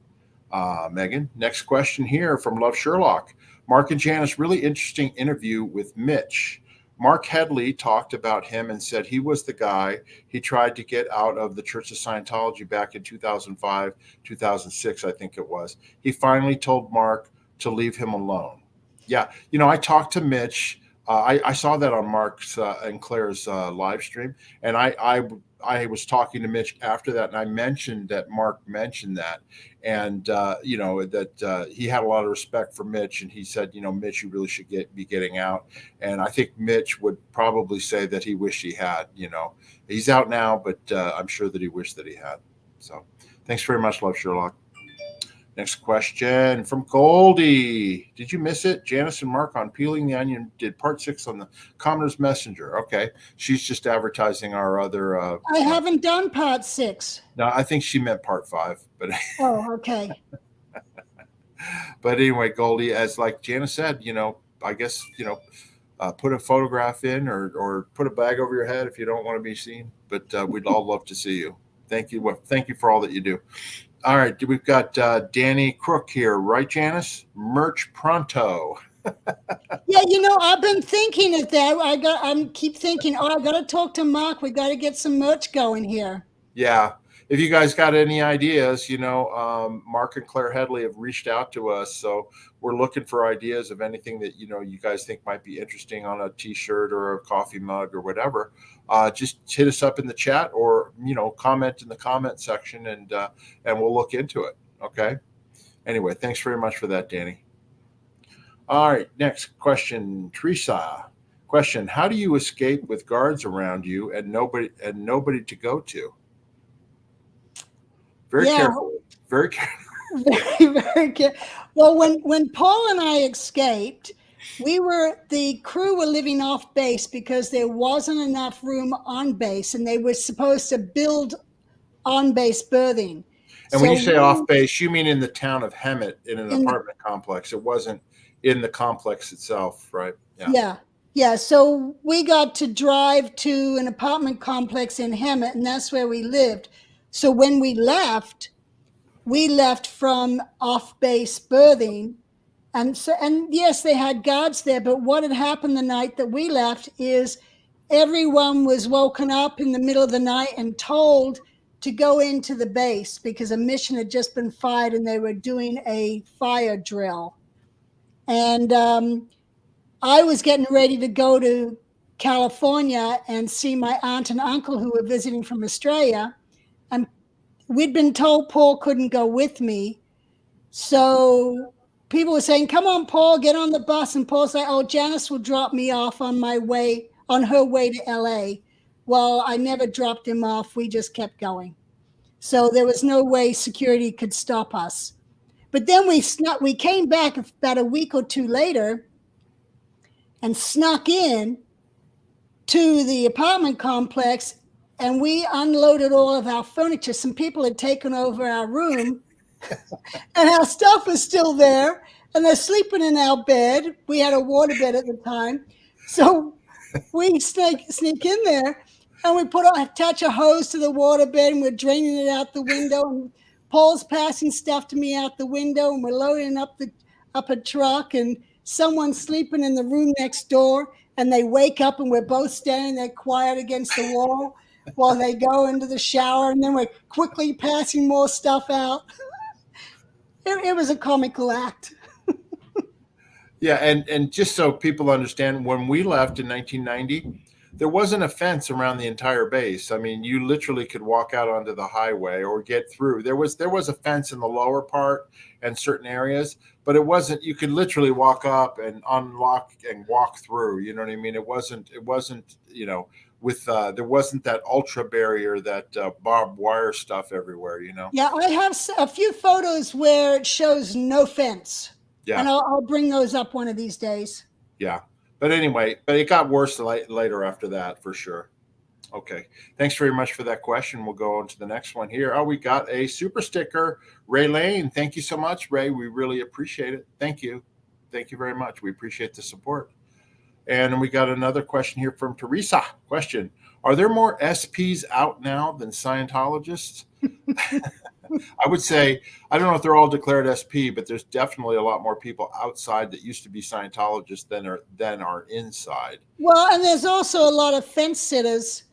Megan. Next question here from Love Sherlock. Mark and Janis, really interesting interview with Mitch. Mark Headley talked about him and said he was the guy he tried to get out of the Church of Scientology back in 2005, 2006, I think it was. He finally told Mark to leave him alone. Yeah, I talked to Mitch. I saw that on Mark's and Claire's live stream, and I was talking to Mitch after that, and I mentioned that Mark mentioned that, and that he had a lot of respect for Mitch, and he said, Mitch, you really should be getting out. And I think Mitch would probably say that he wished he had. He's out now, but I'm sure that he wished that he had. So thanks very much, Love Sherlock. Next question from Goldie. Did you miss it? Janis and Mark on Peeling the Onion did part 6 on the Commoner's Messenger. Okay. She's just advertising our other. I haven't done part 6. No, I think she meant part 5. But oh, okay. But anyway, Goldie, as like Janis said, I guess, put a photograph in or put a bag over your head if you don't want to be seen. But we'd all love to see you. Thank you. Well, thank you for all that you do. All right, we've got Danny Crook here, right, Janis? Merch pronto. Yeah, I've been thinking of that. I keep thinking, I got to talk to Mark. We got to get some merch going here. Yeah, if you guys got any ideas, Mark and Claire Headley have reached out to us, so we're looking for ideas of anything that you guys think might be interesting on a T-shirt or a coffee mug or whatever. Just hit us up in the chat or comment in the comment section, and we'll look into it. Okay. Anyway, thanks very much for that, Danny. All right, next question, Teresa. Question: how do you escape with guards around you and nobody to go to? Very careful. Very careful. Very, very careful. Well, when Paul and I escaped, the crew were living off base because there wasn't enough room on base, and they were supposed to build on base berthing. And when you say off base, you mean in the town of Hemet in an apartment complex. It wasn't in the complex itself, right? Yeah. So we got to drive to an apartment complex in Hemet, and that's where we lived. So when we left from off base berthing. And yes, they had guards there, but what had happened the night that we left is everyone was woken up in the middle of the night and told to go into the base because a mission had just been fired and they were doing a fire drill. And I was getting ready to go to California and see my aunt and uncle who were visiting from Australia. And we'd been told Paul couldn't go with me. So people were saying, come on, Paul, get on the bus. And Paul's like, oh, Janis will drop me off on her way to LA. Well, I never dropped him off. We just kept going. So there was no way security could stop us. But then we came back about a week or two later and snuck in to the apartment complex, and we unloaded all of our furniture. Some people had taken over our room. And our stuff was still there, and they're sleeping in our bed. We had a water bed at the time. So We sneak in there, and we attach a hose to the waterbed, and we're draining it out the window. And Paul's passing stuff to me out the window, and we're loading up a truck, and someone's sleeping in the room next door, and they wake up, and we're both standing there quiet against the wall while they go into the shower, and then we're quickly passing more stuff out. It was a comical act. Yeah, and just so people understand, when we left in 1990, there wasn't a fence around the entire base. I mean, you literally could walk out onto the highway or get through. There was a fence in the lower part and certain areas, but it wasn't. You could literally walk up and unlock and walk through. You know what I mean? It wasn't. You know, with there wasn't that ultra barrier, that barbed wire stuff everywhere. You know? Yeah, I have a few photos where it shows no fence. Yeah. And I'll bring those up one of these days. Yeah. But anyway, it got worse later after that, for sure. Okay. Thanks very much for that question. We'll go on to the next one here. Oh, we got a super sticker. Ray Lane. Thank you so much, Ray. We really appreciate it. Thank you. Thank you very much. We appreciate the support. And we got another question here from Teresa. Question: are there more SPs out now than Scientologists? I would say, I don't know if they're all declared SP, but there's definitely a lot more people outside that used to be Scientologists than are inside. Well, and there's also a lot of fence sitters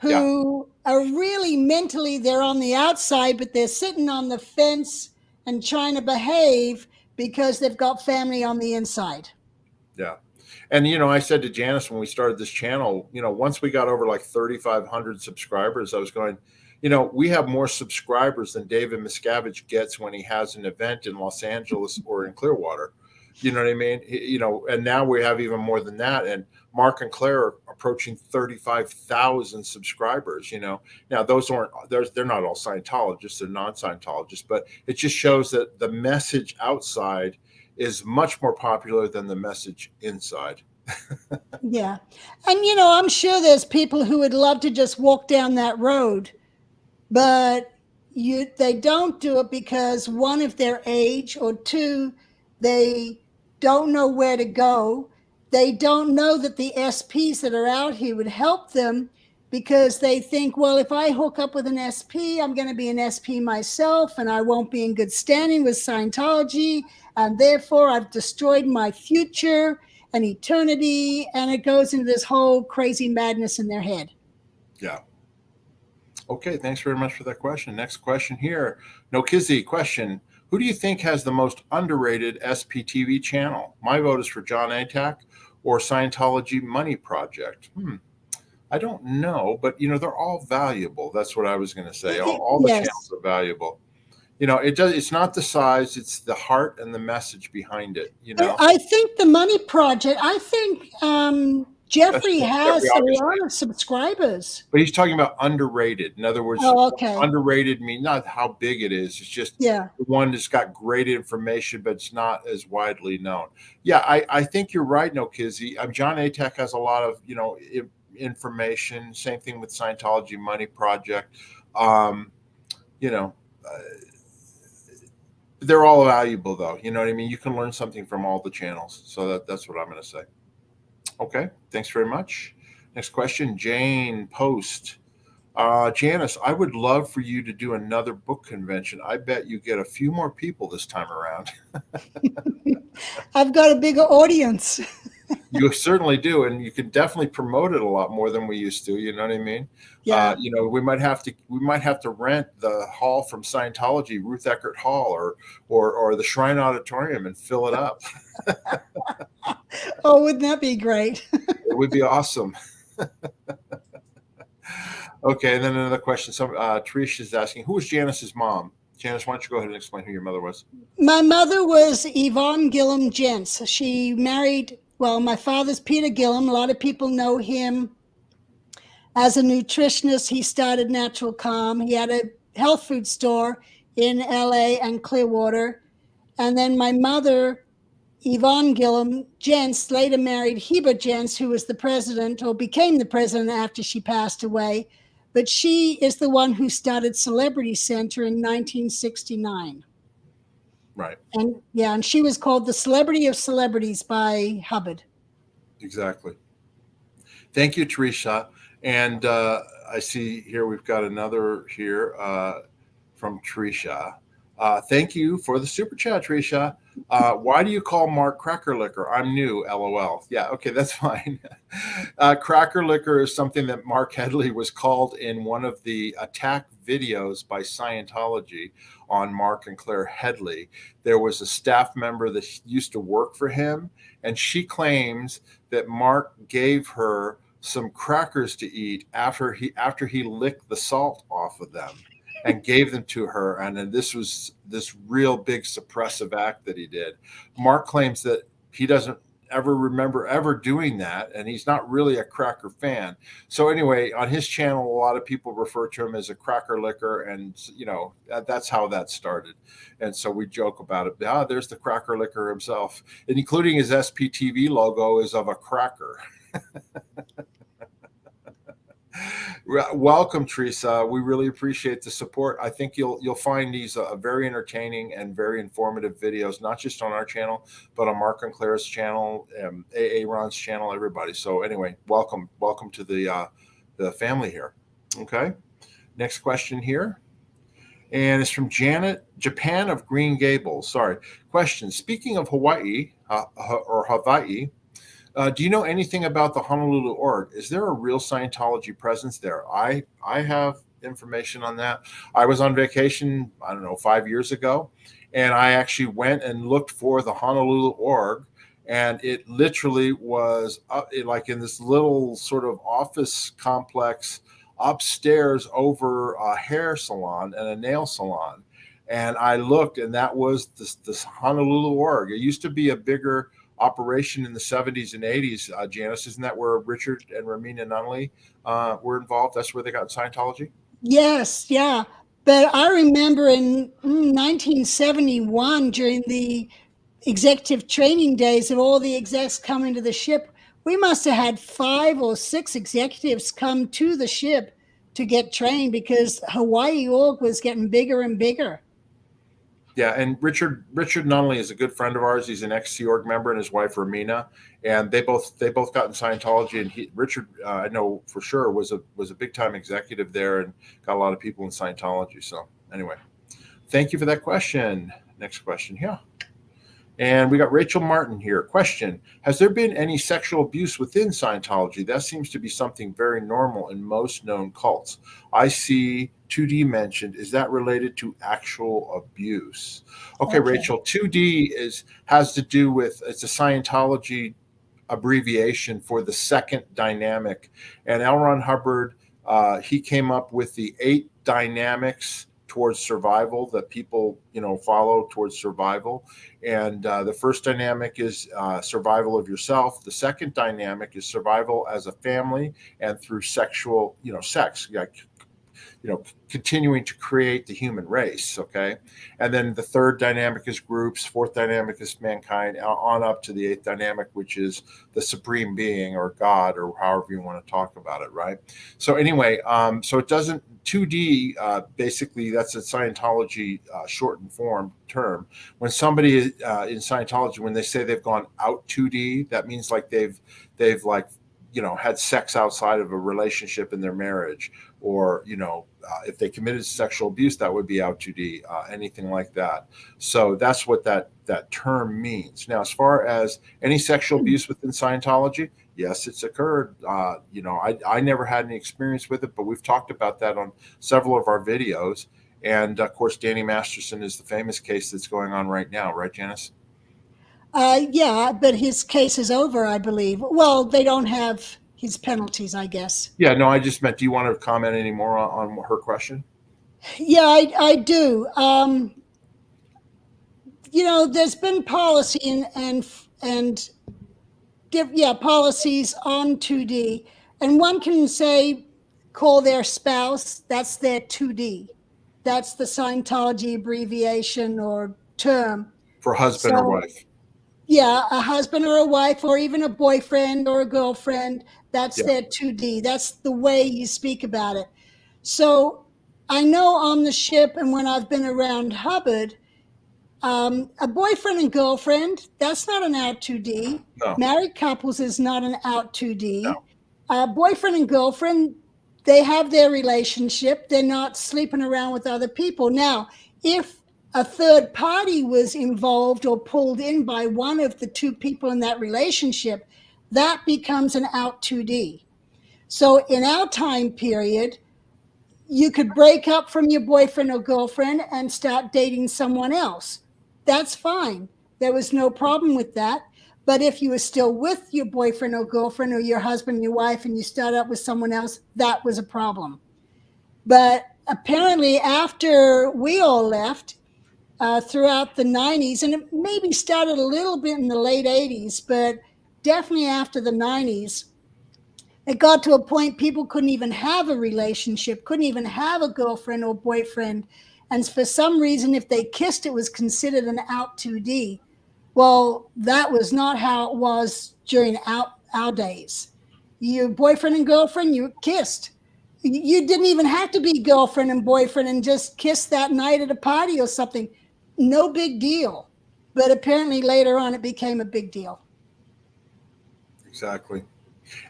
who are really mentally, they're on the outside, but they're sitting on the fence and trying to behave because they've got family on the inside. Yeah. And, you know, I said to Janis when we started this channel, you know, once we got over like 3,500 subscribers, I was going, you know, we have more subscribers than David Miscavige gets when he has an event in Los Angeles or in Clearwater. You know what I mean? You know, and now we have even more than that. And Mark and Claire are approaching 35,000 subscribers. You know, now they're not all Scientologists, they're non-Scientologists, but it just shows that the message outside is much more popular than the message inside. Yeah. And, you know, I'm sure there's people who would love to just walk down that road, but they don't do it because, one, of their age, or two, they don't know where to go. They don't know that the SPs that are out here would help them, because they think, well, if I hook up with an SP, I'm going to be an SP myself, and I won't be in good standing with Scientology, and therefore I've destroyed my future and eternity, and it goes into this whole crazy madness in their head. Yeah. Okay, thanks very much for that question. Next question here. No Kizzy question: who do you think has the most underrated SPTV channel? My vote is for John Atack or Scientology Money Project. I don't know, but, you know, they're all valuable. That's what I was going to say. All the channels are valuable. You know, it's not the size, it's the heart and the message behind it. You know, I think the Money Project, I think Jeffrey has a lot of subscribers. But he's talking about underrated. In other words, underrated means not how big it is. It's just the one that's got great information, but it's not as widely known. Yeah, I think you're right, No Kizzy. John Atack has a lot of, you know, information. Same thing with Scientology Money Project. You know, they're all valuable, though. You know what I mean? You can learn something from all the channels. So that's what I'm going to say. Okay, thanks very much. Next question, Jane Post. Janis, I would love for you to do another book convention. I bet you get a few more people this time around. I've got a bigger audience. You certainly do, and you can definitely promote it a lot more than we used to. You know what I mean? Yeah. You know, we might have to rent the hall from Scientology, Ruth Eckert Hall, or the Shrine Auditorium, and fill it up. Oh, wouldn't that be great? It would be awesome. Okay, and then another question. Trish is asking, who was Janis's mom? Janis, why don't you go ahead and explain who your mother was? My mother was Yvonne Gillham Gents. She married, well, my father's Peter Gillham. A lot of people know him as a nutritionist. He started Natural Calm. He had a health food store in LA and Clearwater. And then my mother, Yvonne Gillham Gents, later married Hubbard Gents, who was the president, or became the president after she passed away. But she is the one who started Celebrity Center in 1969. Right. And she was called the Celebrity of Celebrities by Hubbard. Exactly. Thank you, Teresa. And I see here we've got another here from Teresa. Thank you for the super chat, Teresa. Why do you call Mark Cracker Liquor? I'm new, LOL. Yeah, okay, that's fine. Cracker Liquor is something that Mark Headley was called in one of the attack videos by Scientology on Mark and Claire Headley. There was a staff member that used to work for him, and she claims that Mark gave her some crackers to eat after he licked the salt off of them and gave them to her. And then this was this real big suppressive act that he did. Mark claims that he doesn't ever remember ever doing that, and he's not really a cracker fan. So anyway, on his channel, a lot of people refer to him as a cracker licker, and that's how that started. And so we joke about it. There's the cracker licker himself, and including his SPTV logo is of a cracker. Welcome, Teresa. We really appreciate the support. I think you'll find these very entertaining and very informative videos, not just on our channel, but on Mark and Claire's channel, AA Ron's channel, everybody. So anyway, welcome to the family here. Okay, next question here, and it's from Janet, Japan of Green Gables. Sorry. Question: speaking of Hawaii or Hawaii. Do you know anything about the Honolulu org? Is there a real Scientology presence there? I have information on that. I was on vacation, 5 years ago, and I actually went and looked for the Honolulu org, and it literally was like in this little sort of office complex upstairs over a hair salon and a nail salon. And I looked, and that was this Honolulu org. It used to be a bigger operation in the 70s and 80s. Janis, isn't that where Richard and Ramina Nunley were involved? That's where they got Scientology? Yes, yeah. But I remember in 1971, during the executive training days of all the execs coming to the ship, we must have had 5 or 6 executives come to the ship to get trained, because Hawaii org was getting bigger and bigger. Yeah, and Richard Nunley is a good friend of ours. He's an ex-Sea Org member, and his wife Ramina, and they both got in Scientology. And Richard, I know for sure, was a big time executive there and got a lot of people in Scientology. So anyway, thank you for that question. Next question here. And we got Rachel Martin here. Question: has there been any sexual abuse within Scientology? That seems to be something very normal in most known cults. I see 2D mentioned. Is that related to actual abuse? Okay. Rachel, 2D has to do with, it's a Scientology abbreviation for the second dynamic. And L. Ron Hubbard, he came up with the 8 dynamics towards survival that people follow towards survival. And the first dynamic is survival of yourself. The second dynamic is survival as a family and through sexual sex, continuing to create the human race. Okay. And then the third dynamic is groups. Fourth dynamic is mankind, on up to the 8th dynamic, which is the supreme being or God, or however you want to talk about it. Right. So anyway, so it doesn't, 2D, basically that's a Scientology shortened form term. When somebody in Scientology, when they say they've gone out 2D, that means like they've had sex outside of a relationship in their marriage, or if they committed sexual abuse, that would be out 2D, anything like that. So that's what that term means. Now, as far as any sexual abuse within Scientology, yes, it's occurred. I never had any experience with it, but we've talked about that on several of our videos. And of course, Danny Masterson is the famous case that's going on right now, right, Janis? Yeah, but his case is over, I believe. Well, they don't have his penalties, I guess. Yeah, no, I just meant, do you want to comment any more on her question? Yeah, I do. There's been policy and policies on 2D, and one can say, call their spouse, that's their 2D. That's the Scientology abbreviation or term. For husband or wife. Yeah, a husband or a wife, or even a boyfriend or a girlfriend, that's their 2D. That's the way you speak about it. So I know on the ship, and when I've been around Hubbard, a boyfriend and girlfriend, that's not an out 2D. No. Married couples is not an out 2D. No. boyfriend and girlfriend, they have their relationship. They're not sleeping around with other people. Now, if a third party was involved or pulled in by one of the two people in that relationship, that becomes an out 2D. So in our time period, you could break up from your boyfriend or girlfriend and start dating someone else. That's fine. There was no problem with that. But if you were still with your boyfriend or girlfriend or your husband, your wife, and you start up with someone else, that was a problem. But apparently, after we all left, throughout the 90s, and it maybe started a little bit in the late 80s, but definitely after the 90s, it got to a point people couldn't even have a relationship, couldn't even have a girlfriend or boyfriend. And for some reason, if they kissed, it was considered an out 2D. Well, that was not how it was during our days. Your boyfriend and girlfriend, you kissed. You didn't even have to be girlfriend and boyfriend and just kiss that night at a party or something. No big deal. But apparently later on, it became a big deal. Exactly.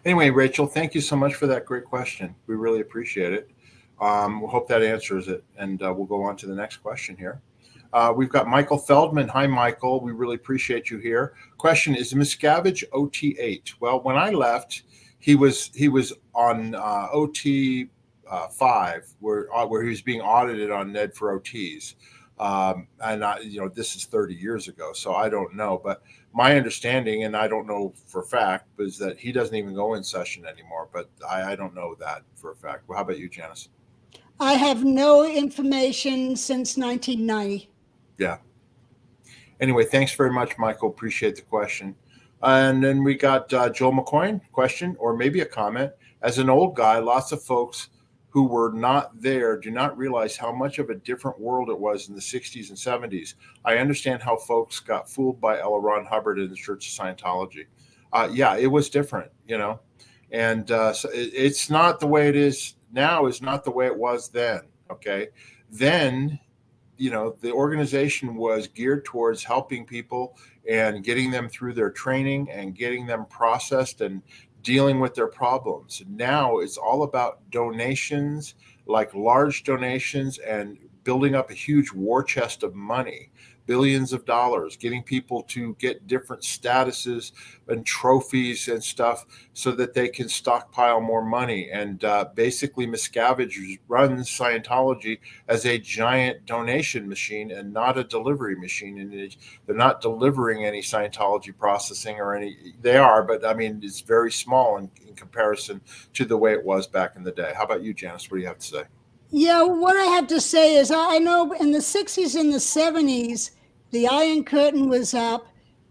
Anyway, Rachel, thank you so much for that great question. We really appreciate it. We hope that answers it, and we'll go on to the next question here. We've got Michael Feldman. Hi, Michael. We really appreciate you here. Question: is Miscavige OT8? Well, when I left, he was on OT 5, where he was being audited on Ned for OTs. And this is 30 years ago, so I don't know. But my understanding, and I don't know for a fact, is that he doesn't even go in session anymore. But I don't know that for a fact. Well, how about you, Janis? I have no information since 1990. Yeah. Anyway, thanks very much, Michael. Appreciate the question. And then we got Joel McCoy, question or maybe a comment. As an old guy, lots of folks who were not there do not realize how much of a different world it was in the 60s and 70s. I understand how folks got fooled by L. Ron Hubbard and the Church of Scientology. Yeah, it was different, and so it's not the way it is now, is not the way it was then. Okay. Then, the organization was geared towards helping people and getting them through their training and getting them processed and dealing with their problems. Now it's all about donations, like large donations, and building up a huge war chest of money, billions of dollars, getting people to get different statuses and trophies and stuff so that they can stockpile more money. And basically, Miscavige runs Scientology as a giant donation machine and not a delivery machine. And they're not delivering any Scientology processing or any. They are, but I mean, it's very small in comparison to the way it was back in the day. How about you, Janis? What do you have to say? Yeah, what I have to say is I know in the 60s and the 70s, the Iron Curtain was up,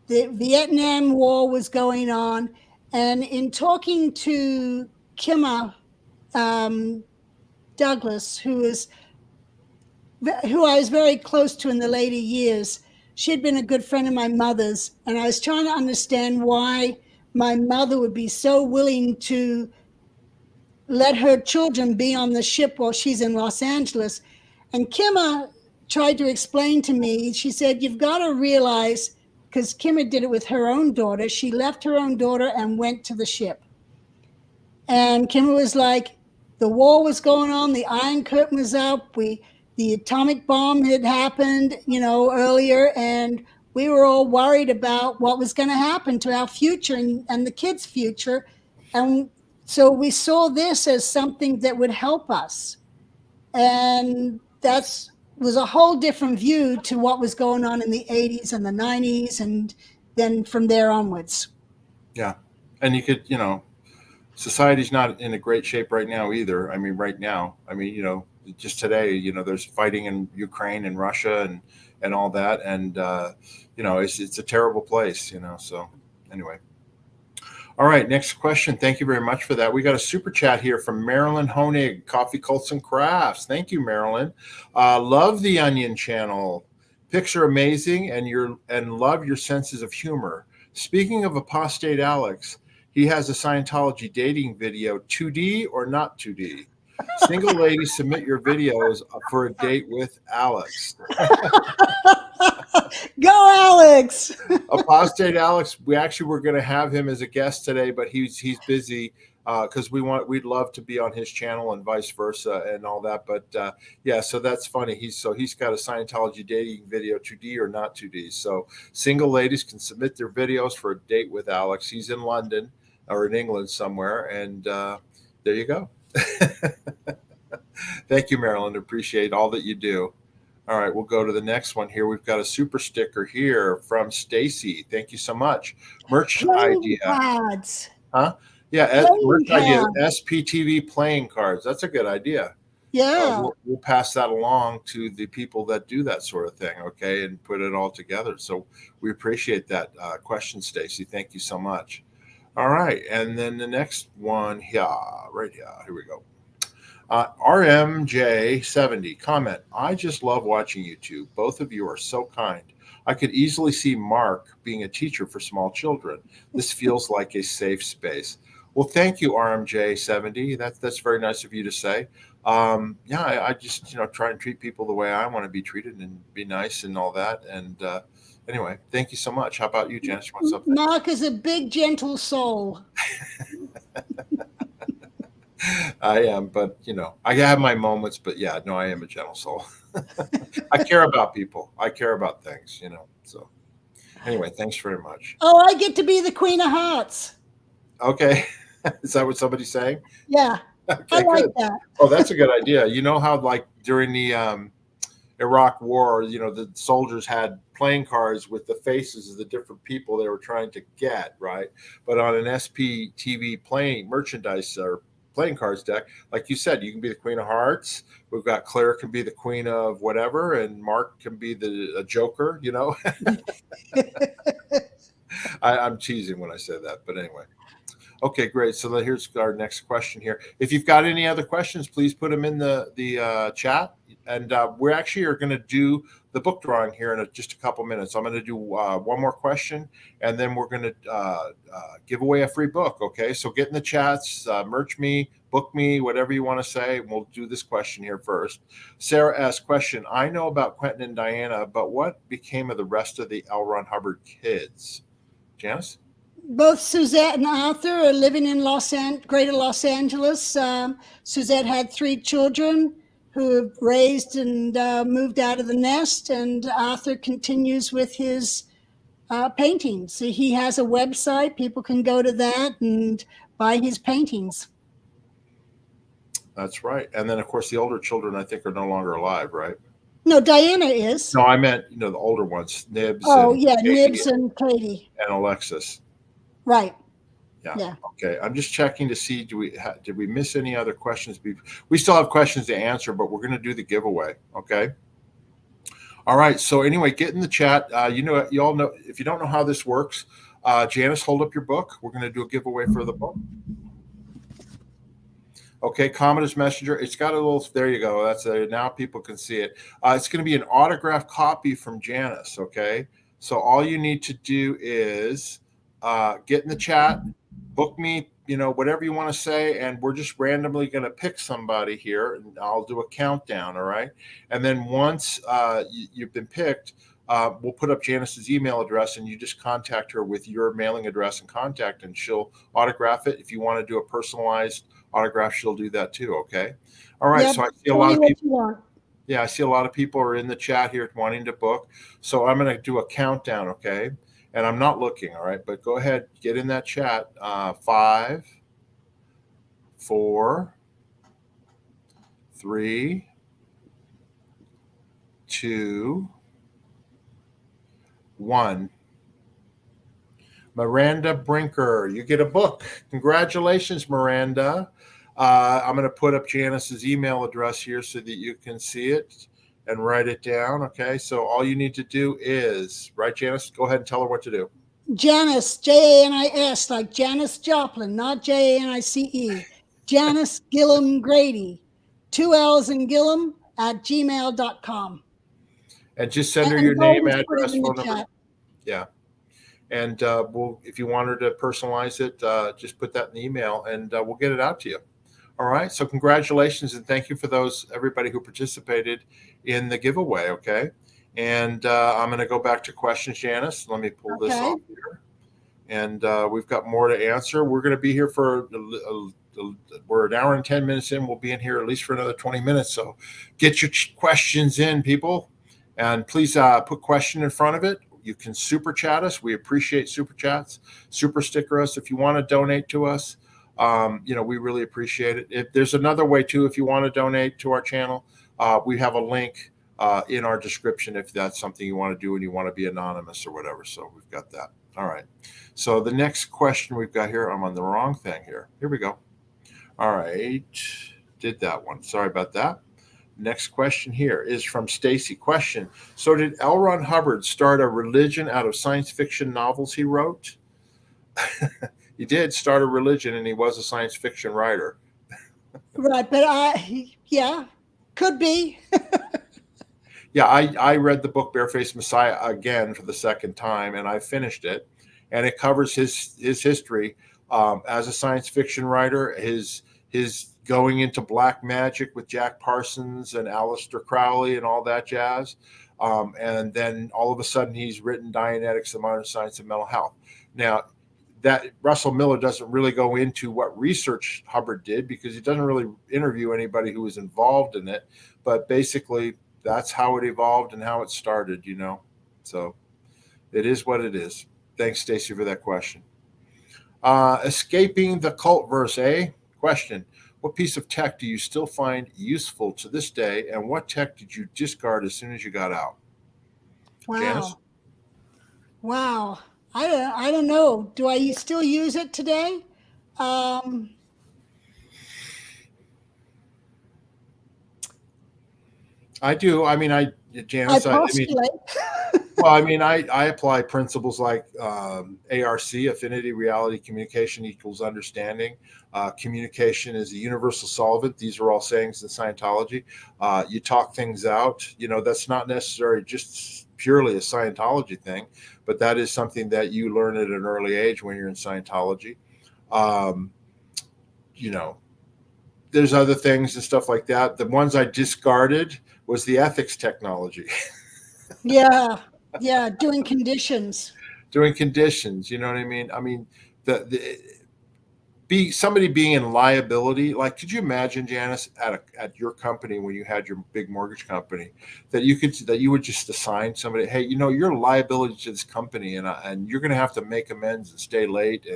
the Vietnam War was going on, and in talking to Kimma Douglas, who I was very close to in the later years, she had been a good friend of my mother's, and I was trying to understand why my mother would be so willing to let her children be on the ship while she's in Los Angeles. And Kimma tried to explain to me, she said, you've got to realize, because Kimma did it with her own daughter, she left her own daughter and went to the ship. And Kimma was like, the war was going on, the Iron Curtain was up, the atomic bomb had happened, earlier, and we were all worried about what was going to happen to our future and the kids' future. And so we saw this as something that would help us. And that was a whole different view to what was going on in the 80s and the 90s, and then from there onwards. Yeah. And you could, society's not in a great shape right now either. I mean, just today, there's fighting in Ukraine and Russia and all that. And, it's a terrible place, so anyway. All right, next question. Thank you very much for that. We got a super chat here from Marilyn Honig, Coffee Cults and Crafts. Thank you, Marilyn. Love the Onion channel. Pics are amazing, and love your senses of humor. Speaking of apostate Alex, he has a Scientology dating video, 2D or not 2D. Single ladies, submit your videos for a date with Alex. Go, Alex. Apostate Alex, we actually were going to have him as a guest today, but he's busy because we'd love to be on his channel and vice versa and all that. But yeah, so that's funny. He's got a Scientology dating video, 2D or not 2D. So single ladies can submit their videos for a date with Alex. He's in London or in England somewhere, and there you go. Thank you, Marilyn. Appreciate all that you do. All right, we'll go to the next one here. We've got a super sticker here from Stacy. Thank you so much. Merch idea. Cards. Huh? Yeah, Playing merch idea. cards. SPTV playing cards. That's a good idea. Yeah. We'll pass that along to the people that do that sort of thing, okay, and put it all together. So we appreciate that question, Stacy. Thank you so much. All right, and then the next one here, right here. Here we go. RMJ70 comment. I just love watching you two. Both of you are so kind. I could easily see Mark being a teacher for small children. This feels like a safe space. Well, thank you, RMJ70. That's very nice of you to say. Yeah, I just try and treat people the way I want to be treated and be nice and all that. And anyway, thank you so much. How about you, Janis? What's up? Mark is a big, gentle soul. I am, but I have my moments. But yeah, no, I am a gentle soul. I care about people. I care about things. So anyway, thanks very much. Oh, I get to be the Queen of Hearts. Okay, is that what somebody's saying? Yeah, okay, I like good. that. Oh, that's a good idea. You know how like during the Iraq War, the soldiers had playing cards with the faces of the different people they were trying to get, right? But on an SPTV playing merchandise or playing cards deck, like you said, you can be the Queen of Hearts. We've got Claire can be the Queen of whatever, and Mark can be a Joker. I'm teasing when I say that, but anyway. Okay, great. So here's our next question here. If you've got any other questions, please put them in the chat. And we actually are going to do the book drawing here in just a couple minutes. I'm going to do one more question, and then we're going to give away a free book. Okay, so get in the chats, merch me, book me, whatever you want to say. And we'll do this question here first. Sarah asks, question, I know about Quentin and Diana, but what became of the rest of the L. Ron Hubbard kids? Janis? Both Suzette and Arthur are living in greater Los Angeles. Suzette had 3 children who have raised and moved out of the nest, and Arthur continues with his paintings. So he has a website. People can go to that and buy his paintings. That's right. And then, of course, the older children, I think, are no longer alive, right? No, Diana is. No, I meant, the older ones, Nibs. Oh, and yeah, Katie Nibs and Katie. and Alexis. Right. Yeah. Okay. I'm just checking to see, did we miss any other questions? We still have questions to answer, but we're going to do the giveaway. Okay. All right. So anyway, get in the chat. You all know, if you don't know how this works, Janis, hold up your book. We're going to do a giveaway for the book. Okay, Commodus Messenger. It's got a little, there you go. That's now people can see it. It's going to be an autographed copy from Janis. Okay. So all you need to do is get in the chat, book me, whatever you want to say, and we're just randomly going to pick somebody here, and I'll do a countdown, all right? And then once you've been picked, we'll put up Janis's email address, and you just contact her with your mailing address and contact, and she'll autograph it. If you want to do a personalized autograph, she'll do that too, okay? All right, so I see a lot of people. Yeah, I see a lot of people are in the chat here wanting to book. So I'm going to do a countdown, okay? And I'm not looking, all right? But go ahead, get in that chat. 5, 4, 3, 2, 1. Miranda Brinker, you get a book. Congratulations, Miranda. I'm going to put up Janis's email address here so that you can see it and write it down. Okay, so all you need to do is, right, Janis? Go ahead and tell her what to do. Janis, Janis, like Janis Joplin, not Janice. Janis Gillham Grady, 2 L's in Gillham @gmail.com. And just send her your name, address, phone number. Yeah. And if you want her to personalize it, just put that in the email, and we'll get it out to you. All right. So congratulations, and thank you for everybody who participated in the giveaway. Okay. And I'm going to go back to questions, Janis. Let me pull this off here. and we've got more to answer. We're going to be here for we're an hour and 10 minutes in. We'll be in here at least for another 20 minutes. So get your questions in, people, and please put question in front of it. You can super chat us. We appreciate super chats. Super sticker us if you want to donate to us. We really appreciate it. If there's another way too, if you want to donate to our channel, we have a link in our description if that's something you want to do and you want to be anonymous or whatever. So we've got that. All right. So the next question we've got here, I'm on the wrong thing here. Here we go. All right. Did that one. Sorry about that. Next question here is from Stacy. Question: so did L. Ron Hubbard start a religion out of science fiction novels he wrote? He did start a religion, and he was a science fiction writer. Right, but yeah, could be. Yeah, I read the book Barefaced Messiah again for the second time, and I finished it. And it covers his history as a science fiction writer, his going into black magic with Jack Parsons and Aleister Crowley and all that jazz. And then all of a sudden he's written Dianetics, the Modern Science of Mental Health. Now, that Russell Miller doesn't really go into what research Hubbard did because he doesn't really interview anybody who was involved in it. But basically, that's how it evolved and how it started, So it is what it is. Thanks, Stacy, for that question. Escaping the cult verse, eh? Question: what piece of tech do you still find useful to this day, and what tech did you discard as soon as you got out? Wow. Janis? Wow. I don't know. Do I still use it today? I do. I mean, Janis, postulate. Well, I apply principles like ARC, affinity, reality, communication equals understanding. Communication is a universal solvent. These are all sayings in Scientology. You talk things out. That's not necessarily just purely a Scientology thing, but that is something that you learn at an early age when you're in Scientology. There's other things and stuff like that. The ones I discarded was the ethics technology. Yeah. Doing conditions. Doing conditions, you know what I mean? I mean, somebody being in liability. Like, could you imagine, Janis, at your company when you had your big mortgage company, that you would just assign somebody, hey, you're a liability to this company, and you're going to have to make amends and stay late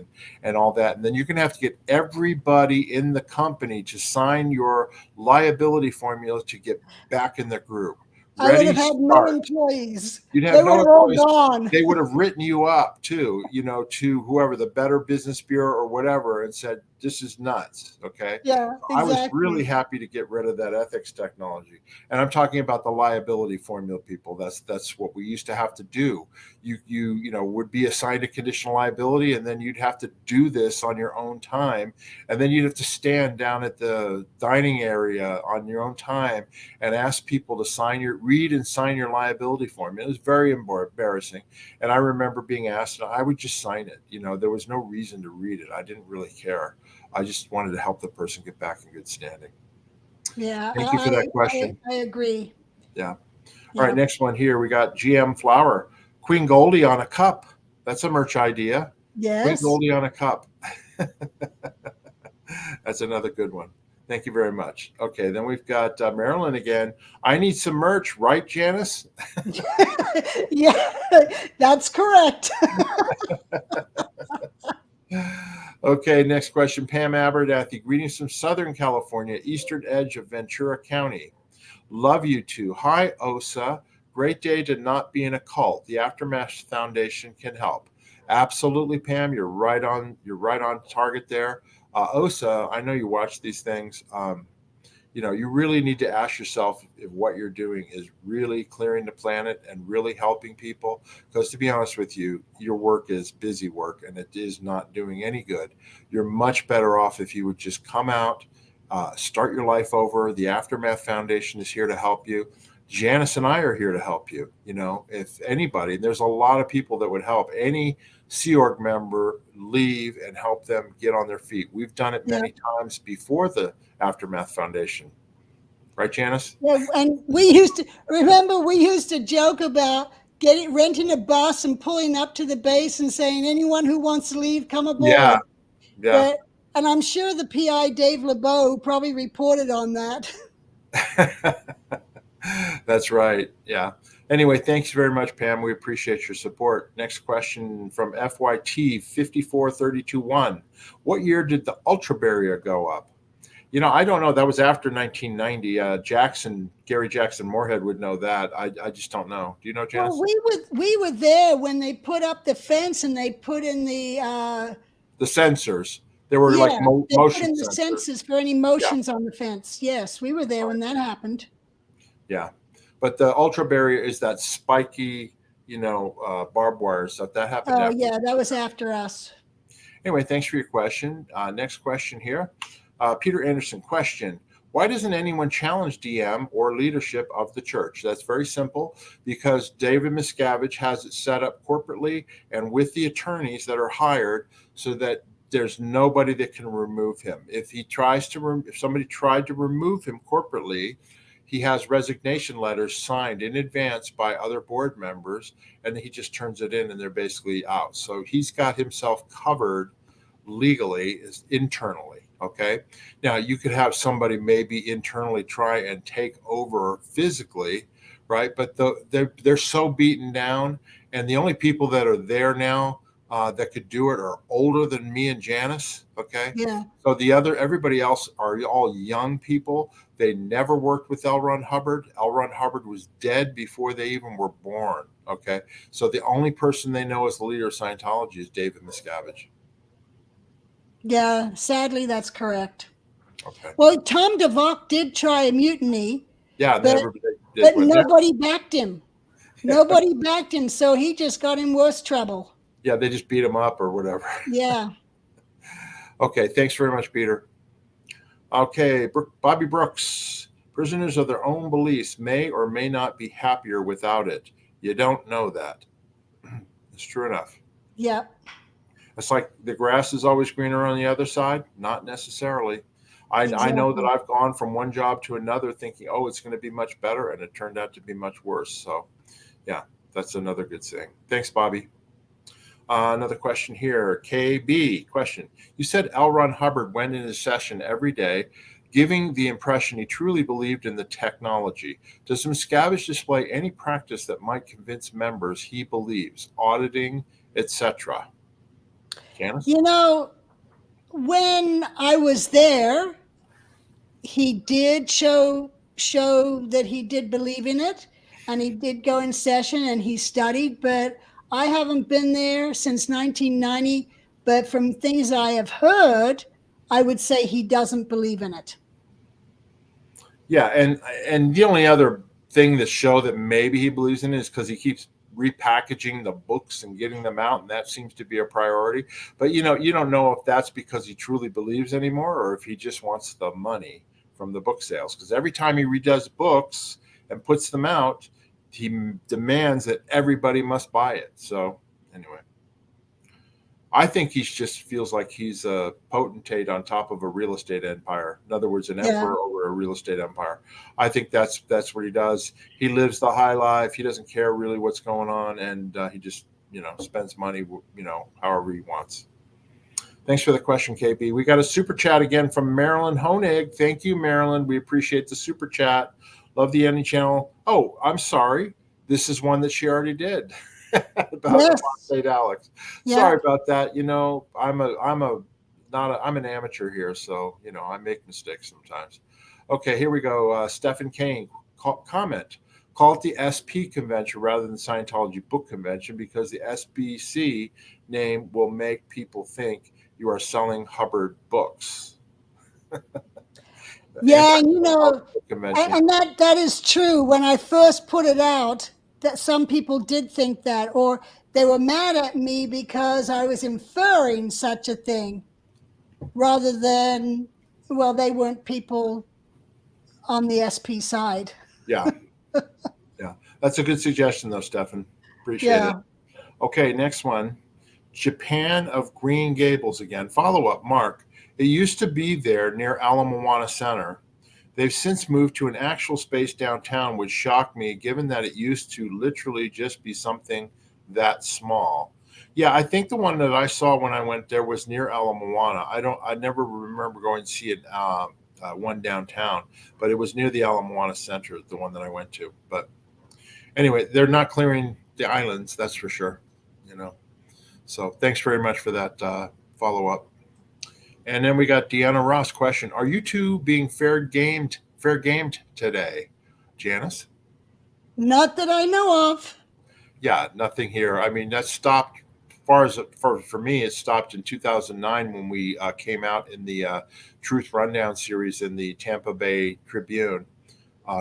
and all that, and then you're going to have to get everybody in the company to sign your liability formula to get back in the group. I would have had no employees. You'd have no employees. Gone. They would have written you up too, to whoever, the Better Business Bureau or whatever, and said, this is nuts. Okay. Yeah, exactly. I was really happy to get rid of that ethics technology. And I'm talking about the liability formula, people. That's what we used to have to do. You would be assigned a conditional liability, and then you'd have to do this on your own time. And then you'd have to stand down at the dining area on your own time and ask people to read and sign your liability formula. It was very embarrassing. And I remember being asked, and I would just sign it. There was no reason to read it. I didn't really care. I just wanted to help the person get back in good standing. Yeah. Thank you for that question. I agree. Yeah. All right. Next one here. We got GM Flower. Queen Goldie on a cup. That's a merch idea. Yes. Queen Goldie on a cup. That's another good one. Thank you very much. Okay. Then we've got Marilyn again. I need some merch, right, Janis? Yeah, that's correct. Okay, next question. Pam Abernathy. Greetings from Southern California, eastern edge of Ventura County. Love you two. Hi, OSA. Great day to not be in a cult. The Aftermath Foundation can help. Absolutely, Pam. You're right on target there. OSA, I know you watch these things. You really need to ask yourself if what you're doing is really clearing the planet and really helping people. Because to be honest with you, your work is busy work and it is not doing any good. You're much better off if you would just come out, start your life over. The Aftermath Foundation is here to help you. Janis and I are here to help you. If anybody, there's a lot of people that would help any Sea Org member leave and help them get on their feet. We've done it many times before the Aftermath Foundation. Right, Janis? Yeah, and we used to joke about renting a bus and pulling up to the base and saying, anyone who wants to leave, come aboard. Yeah. Yeah. And I'm sure the PI, Dave LeBeau, probably reported on that. That's right. Yeah. Anyway, thanks very much, Pam. We appreciate your support. Next question from FYT 54321. What year did the ultra barrier go up? I don't know. That was after 1990. Gary Jackson Moorhead would know that. I just don't know. Do you know, Janis? Well, we were there when they put up the fence and they put in the sensors. There were like they motion put in the sensors for any motions on the fence. Yes, we were there when that happened. Yeah, but the ultra barrier is that spiky, barbed wire stuff that happened. Oh yeah, that was after us. Anyway, thanks for your question. Next question here. Peter Anderson, question. Why doesn't anyone challenge DM or leadership of the church? That's very simple, because David Miscavige has it set up corporately and with the attorneys that are hired so that there's nobody that can remove him. If somebody tried to remove him corporately, he has resignation letters signed in advance by other board members, and he just turns it in and they're basically out. So he's got himself covered legally, internally. Okay. Now you could have somebody maybe internally try and take over physically, right? But they're so beaten down, and the only people that are there now that could do it are older than me and Janis. Okay. Yeah. So everybody else are all young people. They never worked with L. Ron Hubbard. L. Ron Hubbard was dead before they even were born. Okay. So the only person they know as the leader of Scientology is David Miscavige. Yeah, sadly, that's correct. Okay. Well, Tom DeVock did try a mutiny. Yeah, but nobody backed him. Nobody backed him, so he just got in worse trouble. Yeah, they just beat him up or whatever. Yeah. Okay, thanks very much, Peter. Okay, Bobby Brooks. Prisoners of their own beliefs may or may not be happier without it. You don't know that. It's true enough. Yeah. It's like the grass is always greener on the other side. Not necessarily. I know that I've gone from one job to another thinking, oh, it's going to be much better, and it turned out to be much worse. So, yeah, that's another good thing. Thanks, Bobby. Another question here. KB question. You said L. Ron Hubbard went into session every day, giving the impression he truly believed in the technology. Does Miscavige display any practice that might convince members he believes, auditing, etc.? Janis? When I was there, he did show that he did believe in it, and he did go in session and he studied, but I haven't been there since 1990. But from things I have heard, I would say he doesn't believe in it. Yeah, and the only other thing that show that maybe he believes in it is because he keeps repackaging the books and getting them out, and that seems to be a priority. But you don't know if that's because he truly believes anymore or if he just wants the money from the book sales, because every time he redoes books and puts them out, he demands that everybody must buy it. So anyway, I think he just feels like he's a potentate on top of a real estate empire. In other words, an emperor over a real estate empire. I think that's what he does. He lives the high life. He doesn't care really what's going on, and he just spends money however he wants. Thanks for the question, KP. We got a super chat again from Marilyn Honig. Thank you, Marilyn. We appreciate the super chat. Love the Any channel. Oh, I'm sorry. This is one that she already did. About St. Alex. Yeah. Sorry about that. I'm an amateur here, so I make mistakes sometimes. Okay, here we go. Stephen Kane comment. Call it the SP convention rather than Scientology book convention, because the SBC name will make people think you are selling Hubbard books. Yeah, and that is true. When I first put it out, that some people did think that, or they were mad at me because I was inferring such a thing, rather than, well, they weren't people on the SP side. Yeah. Yeah. That's a good suggestion, though, Stefan. Appreciate it. Okay, next one. Japan of Green Gables again. Follow up, Mark. It used to be there near Ala Moana Center. They've since moved to an actual space downtown, which shocked me given that it used to literally just be something that small. Yeah, I think the one that I saw when I went there was near Ala Moana. I never remember going to see it, one downtown, but it was near the Ala Moana Center, the one that I went to. But anyway, they're not clearing the islands, that's for sure. You know, so thanks very much for that follow up. And then we got Deanna Ross question: are you two being fair gamed today, Janis? Not that I know of. Yeah, nothing here. I mean, that stopped. Far as for me, it stopped in 2009 when we came out in the Truth Rundown series in the Tampa Bay Tribune,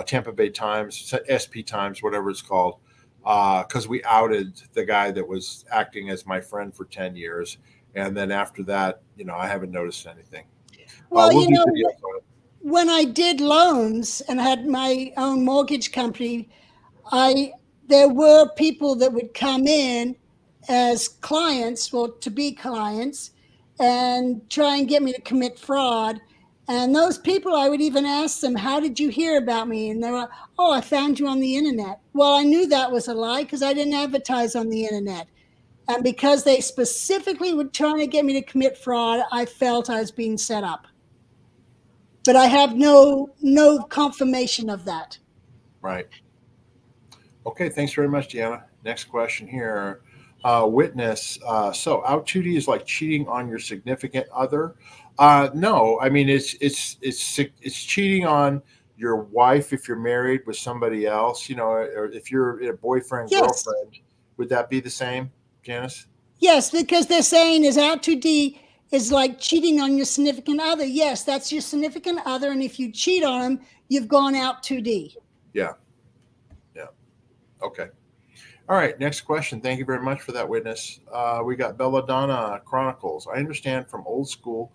Tampa Bay Times, SP Times, whatever it's called, because we outed the guy that was acting as my friend for 10 years. And then after that, I haven't noticed anything. Well, We'll do videos on it. when I did loans and had my own mortgage company, there were people that would come in as clients, well, to be clients, and try and get me to commit fraud. And those people, I would even ask them, how did you hear about me? And they were, oh, I found you on the internet. Well, I knew that was a lie because I didn't advertise on the internet. And because they specifically were trying to get me to commit fraud, I felt I was being set up. But I have no confirmation of that. Right. Okay, thanks very much, Deanna. Next question here. Witness. So out 2D is like cheating on your significant other. No, I mean it's cheating on your wife if you're married with somebody else. Or if you're a boyfriend, Yes. girlfriend. Would that be the same, Janis? Yes, because they're saying is out 2D is like cheating on your significant other. Yes, that's your significant other. And if you cheat on them, you've gone out 2D. Yeah. Yeah. Okay. All right. Next question. Thank you very much for that, witness. We got Belladonna Chronicles. I understand from old school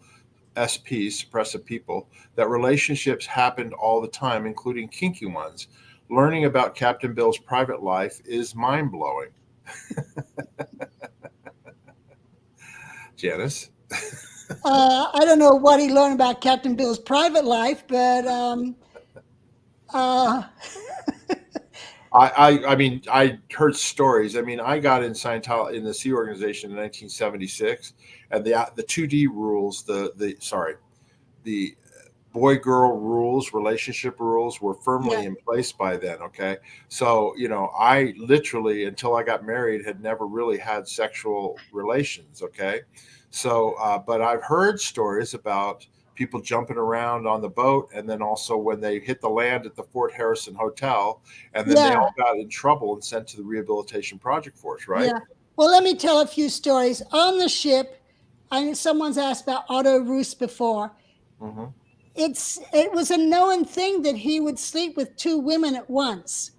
SPs, suppressive people, that relationships happened all the time, including kinky ones. Learning about Captain Bill's private life is mind blowing. Janis? I don't know what he learned about Captain Bill's private life, but I mean, I heard stories. I mean, I got in Scientology in the Sea Organization in 1976, and the 2D rules, the boy-girl rules, relationship rules were firmly in place by then. Okay, so I literally, until I got married, had never really had sexual relations. Okay, so but I've heard stories about people jumping around on the boat, and then also when they hit the land at the Fort Harrison Hotel, and then they all got in trouble and sent to the Rehabilitation Project Force, right? Yeah. Well, let me tell a few stories. On the ship, someone's asked about Otto Roos before. Mm-hmm. It was a known thing that he would sleep with two women at once.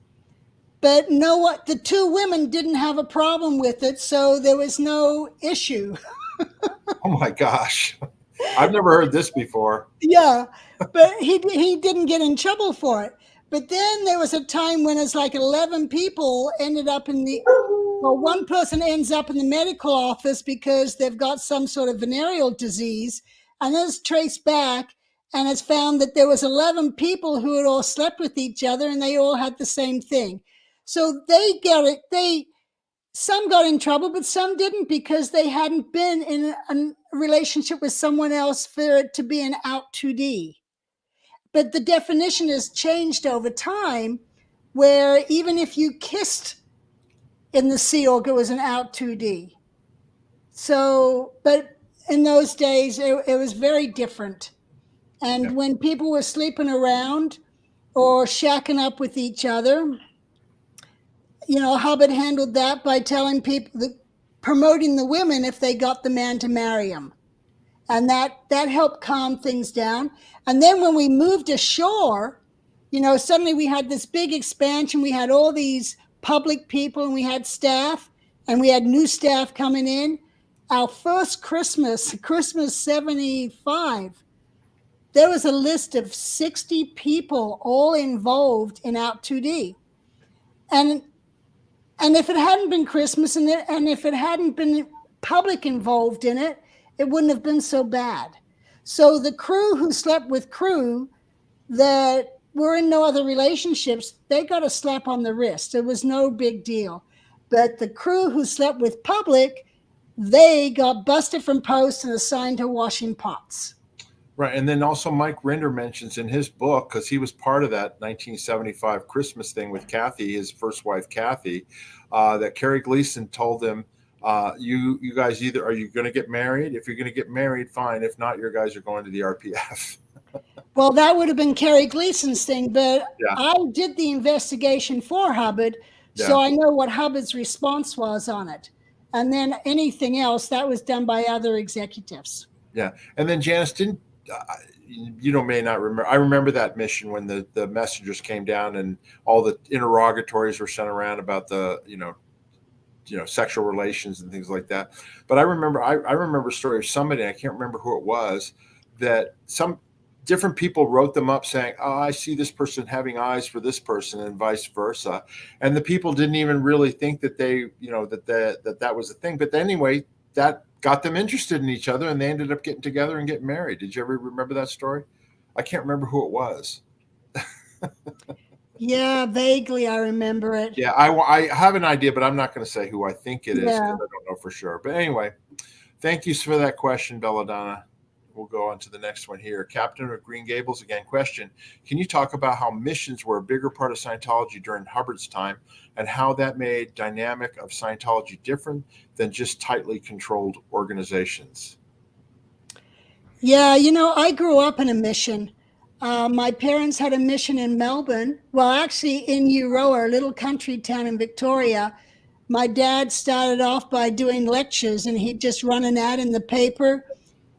But the two women didn't have a problem with it, so there was no issue. Oh my gosh. I've never heard this before. Yeah, but he didn't get in trouble for it. But then there was a time when it's like 11 people ended up one person ends up in the medical office because they've got some sort of venereal disease, and then it's traced back, and it's found that there was 11 people who had all slept with each other, and they all had the same thing. So they got it. Some got in trouble, but some didn't because they hadn't been in a relationship with someone else for it to be an out 2D. But the definition has changed over time, where even if you kissed in the Sea Org, it was an out 2D. So, but in those days, it was very different. And when people were sleeping around or shacking up with each other, Hubbard handled that by telling people, promoting the women if they got the man to marry them. And that helped calm things down. And then when we moved ashore, suddenly we had this big expansion. We had all these public people, and we had staff, and we had new staff coming in. Our first Christmas 75, there was a list of 60 people all involved in Out 2D. And if it hadn't been Christmas and if it hadn't been public involved in it, it wouldn't have been so bad. So the crew who slept with crew that were in no other relationships, they got a slap on the wrist. It was no big deal. But the crew who slept with public, they got busted from post and assigned to washing pots. Right. And then also Mike Rinder mentions in his book, because he was part of that 1975 Christmas thing with Kathy, his first wife, Kathy, that Carrie Gleason told them, you guys either are you going to get married? If you're going to get married, fine. If not, your guys are going to the RPF. Well, that would have been Carrie Gleason's thing, but Yeah. I did the investigation for Hubbard, so I know what Hubbard's response was on it. And then anything else, that was done by other executives. Yeah. And then Janis, didn't you may not remember. I remember that mission when the messengers came down and all the interrogatories were sent around about the, sexual relations and things like that. But I remember a story of somebody, I can't remember who it was, that some different people wrote them up saying, oh, I see this person having eyes for this person and vice versa. And the people didn't even really think that they, that was a thing. But anyway, that got them interested in each other and they ended up getting together and getting married. Did you ever remember that story? I can't remember who it was. Yeah, vaguely I remember it. Yeah, I have an idea, but I'm not going to say who I think it is because Yeah. I don't know for sure. But anyway, thank you for that question, Belladonna. We'll go on to the next one here. Captain of Green Gables, again, question. Can you talk about how missions were a bigger part of Scientology during Hubbard's time and how that made dynamic of Scientology different than just tightly controlled organizations? Yeah, I grew up in a mission. My parents had a mission in Melbourne. Well, actually in Euroa, a little country town in Victoria. My dad started off by doing lectures and he'd just run an ad in the paper.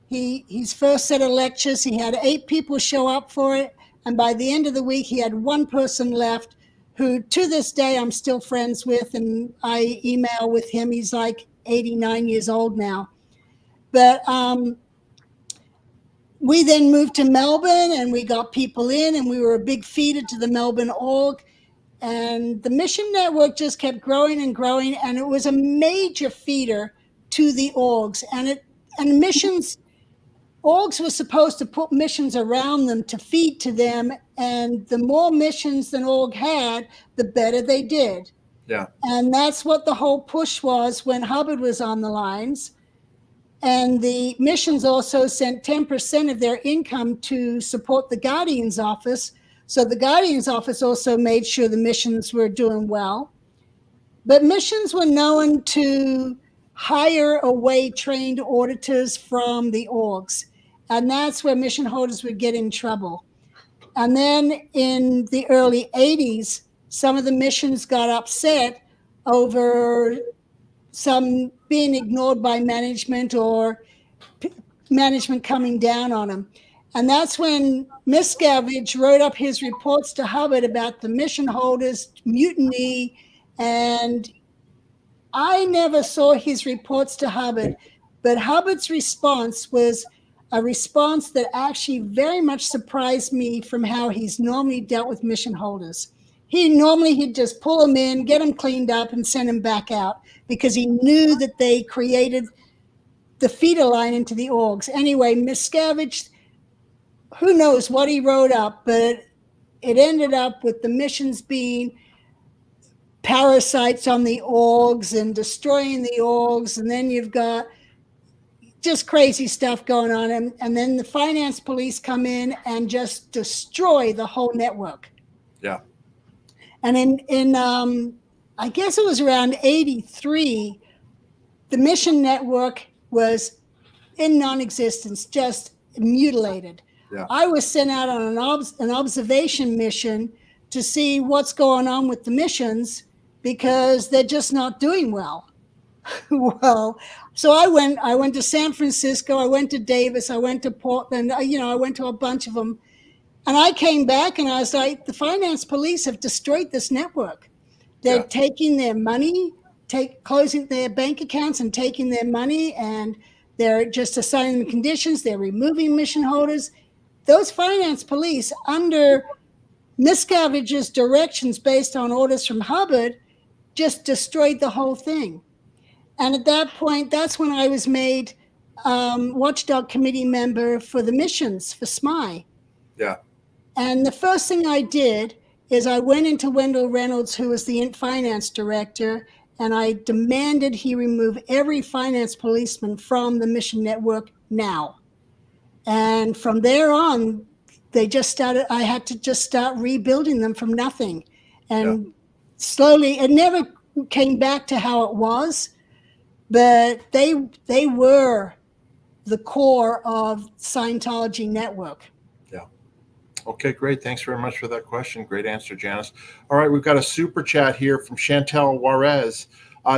His first set of lectures, he had 8 people show up for it. And by the end of the week, he had 1 person left who to this day I'm still friends with. And I email with him. He's like 89 years old now. But we then moved to Melbourne and we got people in and we were a big feeder to the Melbourne org. And the mission network just kept growing and growing. And it was a major feeder to the orgs. And missions, orgs were supposed to put missions around them to feed to them. And the more missions an org had, the better they did. Yeah. And that's what the whole push was when Hubbard was on the lines. And the missions also sent 10% of their income to support the Guardian's office. So the Guardian's office also made sure the missions were doing well. But missions were known to hire away trained auditors from the orgs. And that's where mission holders would get in trouble. And then in the early 80s, some of the missions got upset over some being ignored by management or management coming down on them. And that's when Miscavige wrote up his reports to Hubbard about the mission holders' mutiny. And I never saw his reports to Hubbard, but Hubbard's response was a response that actually very much surprised me from how he's normally dealt with mission holders. He'd just pull them in, get them cleaned up, and send them back out because he knew that they created the feeder line into the orgs. Anyway, Miscavige, who knows what he wrote up, but it ended up with the missions being parasites on the orgs and destroying the orgs. And then you've got just crazy stuff going on. And then the finance police come in and just destroy the whole network. Yeah. And in I guess it was around 83, the mission network was in non-existence, just mutilated. Yeah. I was sent out on an observation mission to see what's going on with the missions because they're just not doing well. Well, so I went to San Francisco, I went to Davis, I went to Portland, I went to a bunch of them. And I came back and I was like, the finance police have destroyed this network. They're taking their money, closing their bank accounts and taking their money, and they're just assigning them conditions. They're removing mission holders. Those finance police, under Miscavige's directions based on orders from Hubbard, just destroyed the whole thing. And at that point, that's when I was made watchdog committee member for the missions, for SMI. Yeah. And the first thing I did is I went into Wendell Reynolds, who was the finance director, and I demanded he remove every finance policeman from the Mission Network now. And from there on, I had to just start rebuilding them from nothing. And slowly, it never came back to how it was, but they were the core of Scientology network. Yeah. Okay, great. Thanks very much for that question. Great answer, Janis. All right, we've got a super chat here from Chantel Juarez.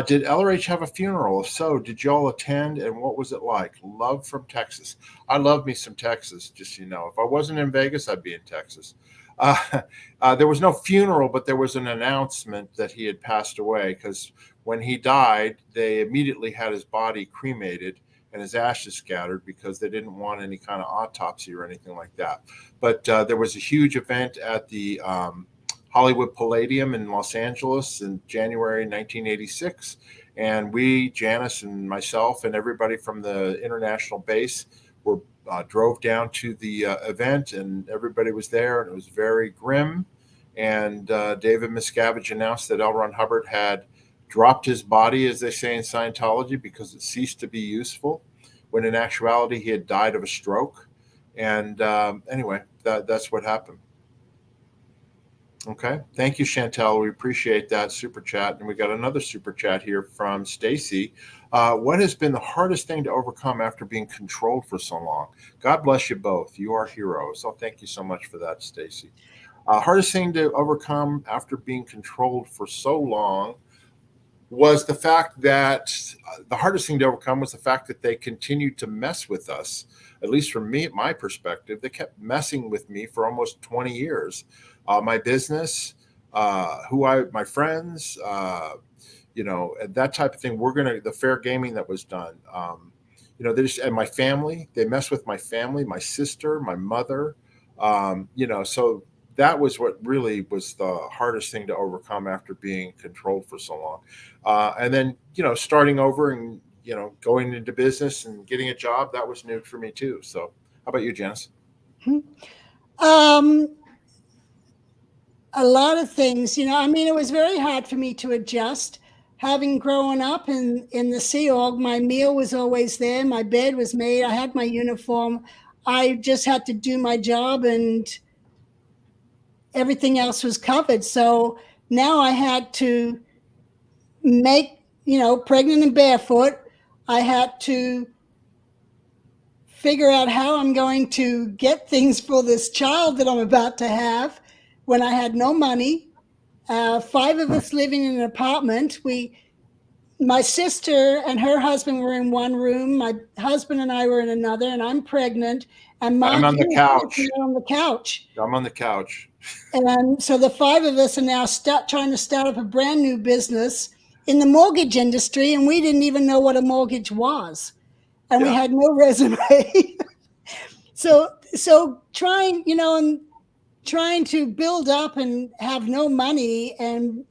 Did LRH have a funeral? If so, did y'all attend, and what was it like? Love from Texas. I love me some Texas, just so you know. If I wasn't in Vegas, I'd be in Texas. There was no funeral, but there was an announcement that he had passed away, because when he died, they immediately had his body cremated and his ashes scattered because they didn't want any kind of autopsy or anything like that. But there was a huge event at the Hollywood Palladium in Los Angeles in January 1986. And we, Janis and myself and everybody from the international base, were drove down to the event, and everybody was there, and it was very grim. And David Miscavige announced that L. Ron Hubbard had dropped his body, as they say in Scientology, because it ceased to be useful, when in actuality he had died of a stroke. And anyway, that's what happened. Okay. Thank you, Chantel. We appreciate that super chat. And we got another super chat here from Stacy. What has been the hardest thing to overcome after being controlled for so long? God bless you both. You are heroes. So thank you so much for that, Stacy. Hardest thing to overcome after being controlled for so long was the fact that the hardest thing to overcome was the fact that they continued to mess with us. At least from me, my perspective, they kept messing with me for almost 20 years. My business, my friends, that type of thing. The fair gaming that was done. And my family, they mess with my family, my sister, my mother. So that was what really was the hardest thing to overcome after being controlled for so long. And then, starting over and, going into business and getting a job, that was new for me too. So how about you, Janis? A lot of things, it was very hard for me to adjust. Having grown up in the Sea Org, my meal was always there. My bed was made. I had my uniform. I just had to do my job, and everything else was covered. So now I had to make, pregnant and barefoot. I had to figure out how I'm going to get things for this child that I'm about to have when I had no money. 5 of us living in an apartment. My sister and her husband were in one room. My husband and I were in another, and I'm pregnant. And I'm on the couch. On the couch. I'm on the couch. And so the 5 of us are now trying to start up a brand new business in the mortgage industry, and we didn't even know what a mortgage was, and we had no resume. So trying, and trying to build up and have no money and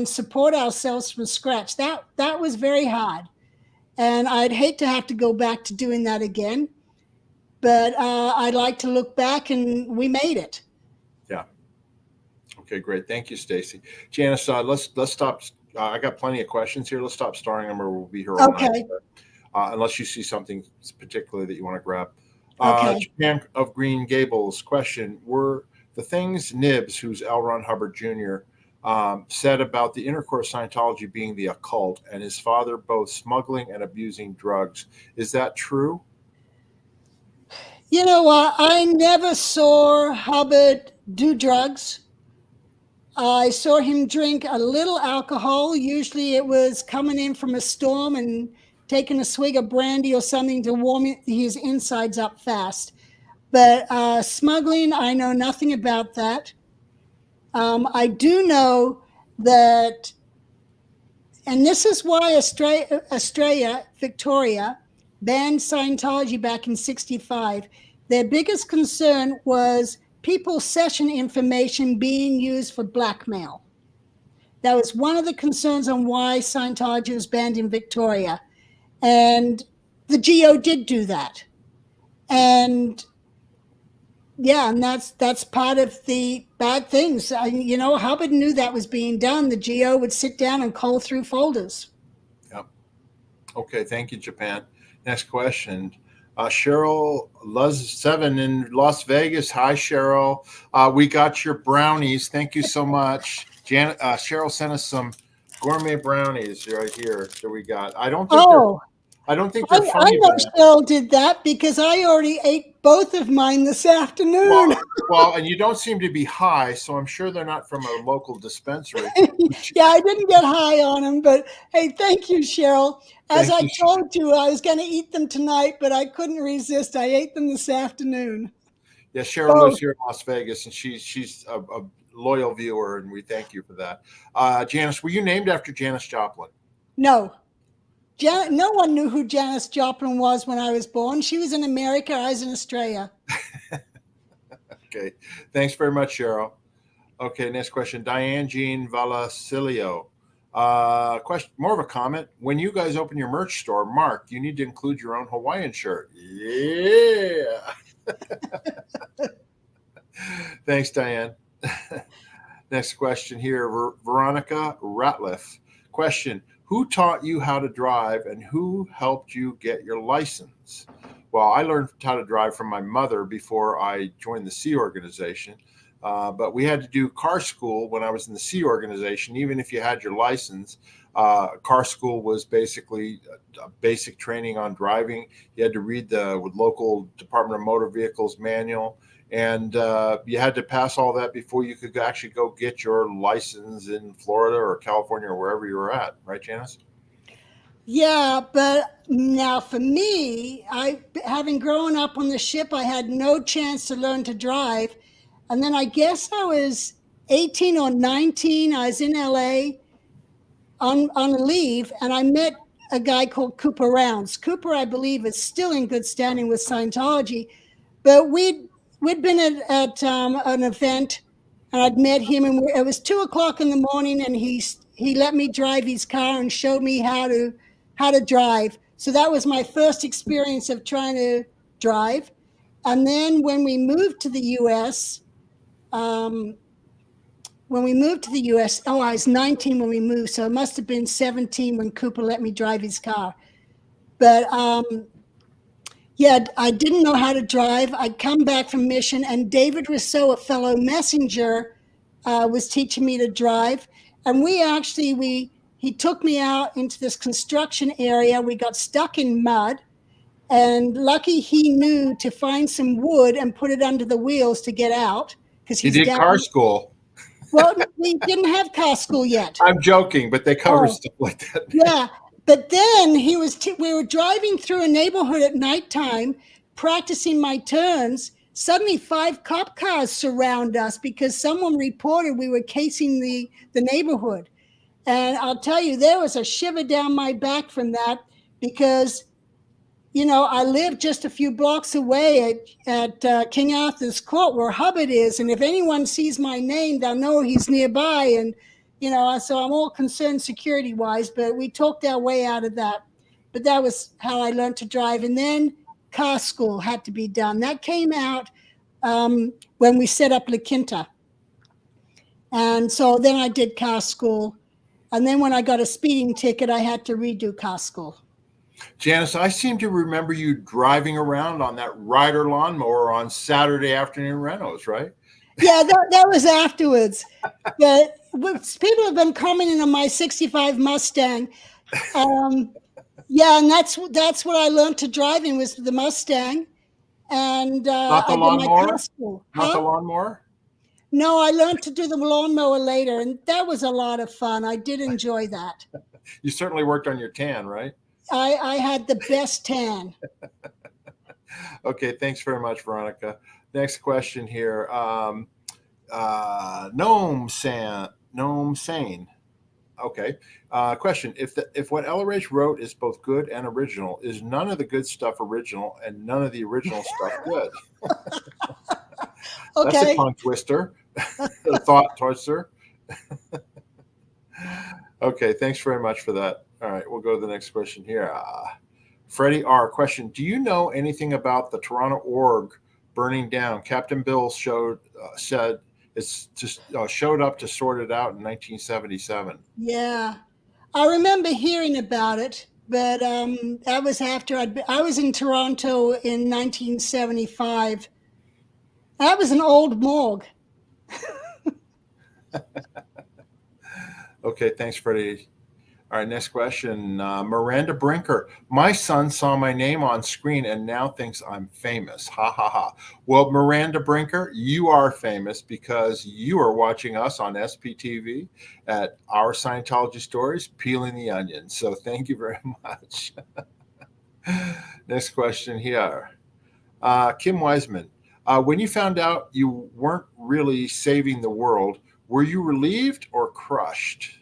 support ourselves from scratch. That was very hard. And I'd hate to have to go back to doing that again. But I'd like to look back, and we made it. Yeah. Okay, great. Thank you, Stacy. Janis, let's stop. I got plenty of questions here. Let's stop starring them, or we'll be here all night. Unless you see something particularly that you want to grab. Japan of Green Gables question: were the things Nibs, who's L. Ron Hubbard Jr., said about the intercourse Scientology being the occult and his father both smuggling and abusing drugs, is that true? I never saw Hubbard do drugs. I saw him drink a little alcohol. Usually it was coming in from a storm and taking a swig of brandy or something to warm his insides up fast. But smuggling, I know nothing about that. I do know that, and this is why Australia, Victoria, banned Scientology back in 1965. Their biggest concern was people's session information being used for blackmail. That was one of the concerns on why Scientology was banned in Victoria. And the GO did do that. And Yeah, and that's part of the bad things. Hubbard knew that was being done. The GO would sit down and cull through folders. Yep. Okay, thank you, Japan. Next question. Cheryl Luz7 in Las Vegas. Hi, Cheryl. We got your brownies. Thank you so much. Cheryl sent us some gourmet brownies right here that we got. Oh, I don't think I they're from you, know but Cheryl did that because I already ate both of mine this well, afternoon. and you don't seem to be high, so I'm sure they're not from a local dispensary. Yeah, I didn't get high on them, but hey, thank you, Cheryl. As Thank I you. told you, I was going to eat them tonight, but I couldn't resist. I ate them this afternoon. Yeah, Cheryl lives Both. here in Las Vegas, and she's a loyal viewer, and we thank you for that. Janis, were you named after Janis Joplin? No. No one knew who Janis Joplin was when I was born. She was in America. I was in Australia. Okay, thanks very much, Cheryl. Okay, next question. Diane Jean Valasilio. Question, more of a comment. When you guys open your merch store, Mark, you need to include your own Hawaiian shirt. Yeah. Thanks, Diane. Next question here. Veronica Ratliff. Question. Who taught you how to drive and who helped you get your license? Well, I learned how to drive from my mother before I joined the Sea Organization. But we had to do car school when I was in the Sea Organization. Even if you had your license, car school was basically a basic training on driving. You had to read the local Department of Motor Vehicles manual, and you had to pass all that before you could actually go get your license in Florida or California or wherever you were at. Right, Janis? Yeah, but now for me, having grown up on the ship, I had no chance to learn to drive. And then I guess I was 18 or 19. I was in LA on leave, and I met a guy called Cooper Rounds. Cooper, I believe, is still in good standing with Scientology, but we'd been at an event, and I'd met him, and it was 2 o'clock in the morning, and he let me drive his car and showed me how to drive. So that was my first experience of trying to drive. And then when we moved to the U.S. Oh, I was 19 when we moved, so it must have been 17 when Cooper let me drive his car. But yeah, I didn't know how to drive. I'd come back from mission, and David Rousseau, a fellow messenger, was teaching me to drive. And he took me out into this construction area. We got stuck in mud, and lucky he knew to find some wood and put it under the wheels to get out because You he's did down. car school. Well, we didn't have car school yet. I'm joking, but they cover stuff like that. Yeah, but then we were driving through a neighborhood at nighttime, practicing my turns. Suddenly, 5 cop cars surround us because someone reported we were casing the neighborhood. And I'll tell you, there was a shiver down my back from that because, I live just a few blocks away at King Arthur's Court where Hubbard is. And if anyone sees my name, they'll know he's nearby. And, so I'm all concerned security wise, but we talked our way out of that. But that was how I learned to drive. And then car school had to be done. That came out when we set up La Quinta. And so then I did car school. And then when I got a speeding ticket, I had to redo car school. Janis, I seem to remember you driving around on that Ryder lawnmower on Saturday afternoon renos, right? Yeah, that was afterwards. But people have been commenting on my 65 Mustang. Yeah, and that's what I learned to drive in was the Mustang. And Not the I did my lawnmower? car school. Not the lawnmower? No, I learned to do the lawnmower later, and that was a lot of fun. I did enjoy that. You certainly worked on your tan, right? I had the best tan. Okay, thanks very much, Veronica. Next question here. Gnome Sane. Okay. Question: If what LRH wrote is both good and original, is none of the good stuff original and none of the original stuff good? Okay. That's a tongue twister. A thought twister. Okay, thanks very much for that. All right, we'll go to the next question here. Freddie R. Question: Do you know anything about the Toronto org burning down. Captain Bill said it's just showed up to sort it out in 1977. Yeah. I remember hearing about it, but that was after I was in Toronto in 1975. That was an old morgue. Okay, thanks, Freddie. All right, next question. Miranda Brinker. My son saw my name on screen and now thinks I'm famous. Ha ha ha. Well, Miranda Brinker, you are famous because you are watching us on SPTV at Our Scientology Stories, Peeling the Onion. So thank you very much. Next question here. Kim Wiseman. When you found out you weren't really saving the world, were you relieved or crushed?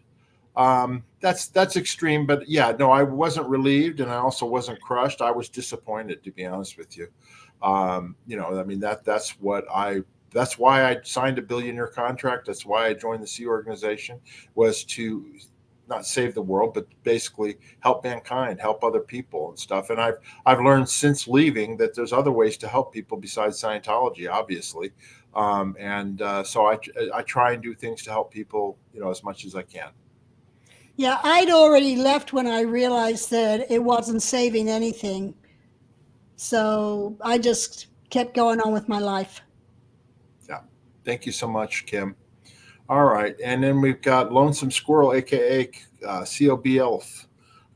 That's extreme, but yeah, no, I wasn't relieved, and I also wasn't crushed. I was disappointed, to be honest with you. I mean that's why I signed a billionaire contract. That's why I joined the Sea Organization, was to not save the world, but basically help mankind, help other people and stuff. And I've learned since leaving that there's other ways to help people besides Scientology, obviously. So I try and do things to help people, as much as I can. Yeah, I'd already left when I realized that it wasn't saving anything. So I just kept going on with my life. Yeah. Thank you so much, Kim. All right. And then we've got Lonesome Squirrel, a.k.a. COB Elf.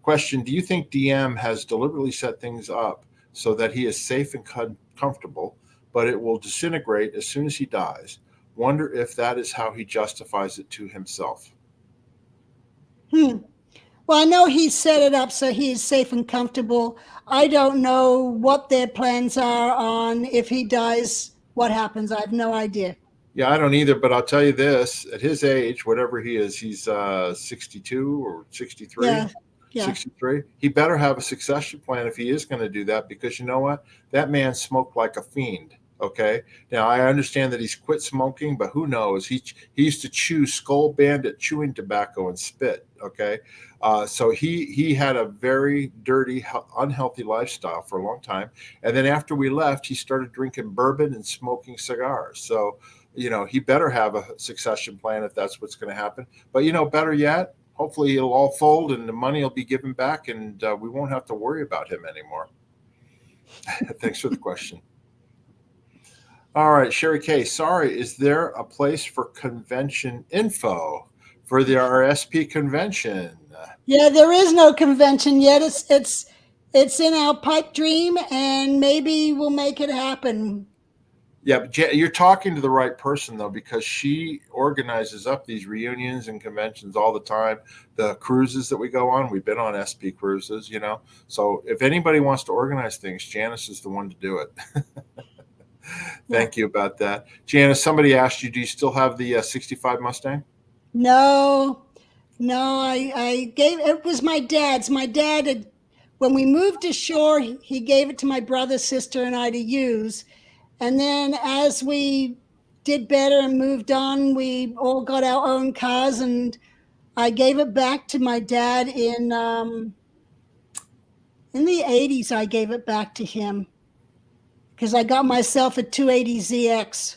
Question, do you think DM has deliberately set things up so that he is safe and comfortable, but it will disintegrate as soon as he dies? Wonder if that is how he justifies it to himself. Well, I know he set it up so he's safe and comfortable. I don't know what their plans are on if he dies, what happens. I have no idea. Yeah, I don't either, but I'll tell you this, at his age, whatever he is, he's 62 or 63, Yeah. 63. He better have a succession plan if he is going to do that, because you know what? That man smoked like a fiend. Okay. Now I understand that he's quit smoking, but who knows? He used to chew Skull Bandit chewing tobacco and spit. Okay. So he had a very dirty, unhealthy lifestyle for a long time. And then after we left, he started drinking bourbon and smoking cigars. So, he better have a succession plan if that's what's going to happen. But, better yet, hopefully it'll all fold and the money will be given back, and we won't have to worry about him anymore. Thanks for the question. All right, Sherry K. Sorry, is there a place for convention info for the RSP convention? Yeah, there is no convention yet. It's in our pipe dream, and maybe we'll make it happen. Yeah, but you're talking to the right person, though, because she organizes up these reunions and conventions all the time. The cruises that we go on, we've been on SP cruises, So if anybody wants to organize things, Janis is the one to do it. Thank you about that. Janis, somebody asked you, do you still have the 65 Mustang? No, I gave it was my dad's. My dad had, when we moved to shore, he gave it to my brother, sister, and I to use. And then as we did better and moved on, we all got our own cars, and I gave it back to my dad in the 80s. I gave it back to him because I got myself a 280ZX.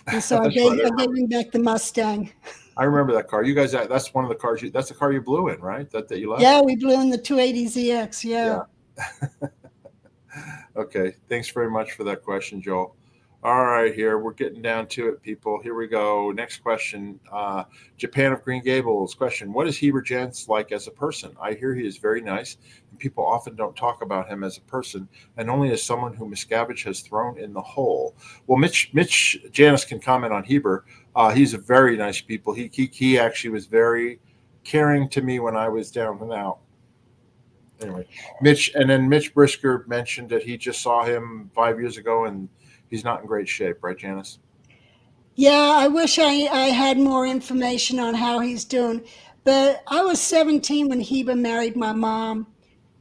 And so I gave him back the Mustang. I remember that car. You guys, that's one of the cars. That's the car you blew in, right? That you left? Yeah, we blew in the 280ZX. Yeah. Okay. Thanks very much for that question, Joel. All right, here we're getting down to it, people. Here we go. Next question. Japan of Green Gables question. What is Heber Jens like as a person? I hear he is very nice, and people often don't talk about him as a person, and only as someone who Miscavige has thrown in the hole. Well, Mitch Janis can comment on Heber. He's a very nice people. He actually was very caring to me when I was down and out. Anyway, Mitch Brisker mentioned that he just saw him 5 years ago, and he's not in great shape, right, Janis? Yeah, I wish I had more information on how he's doing. But I was 17 when Heber married my mom,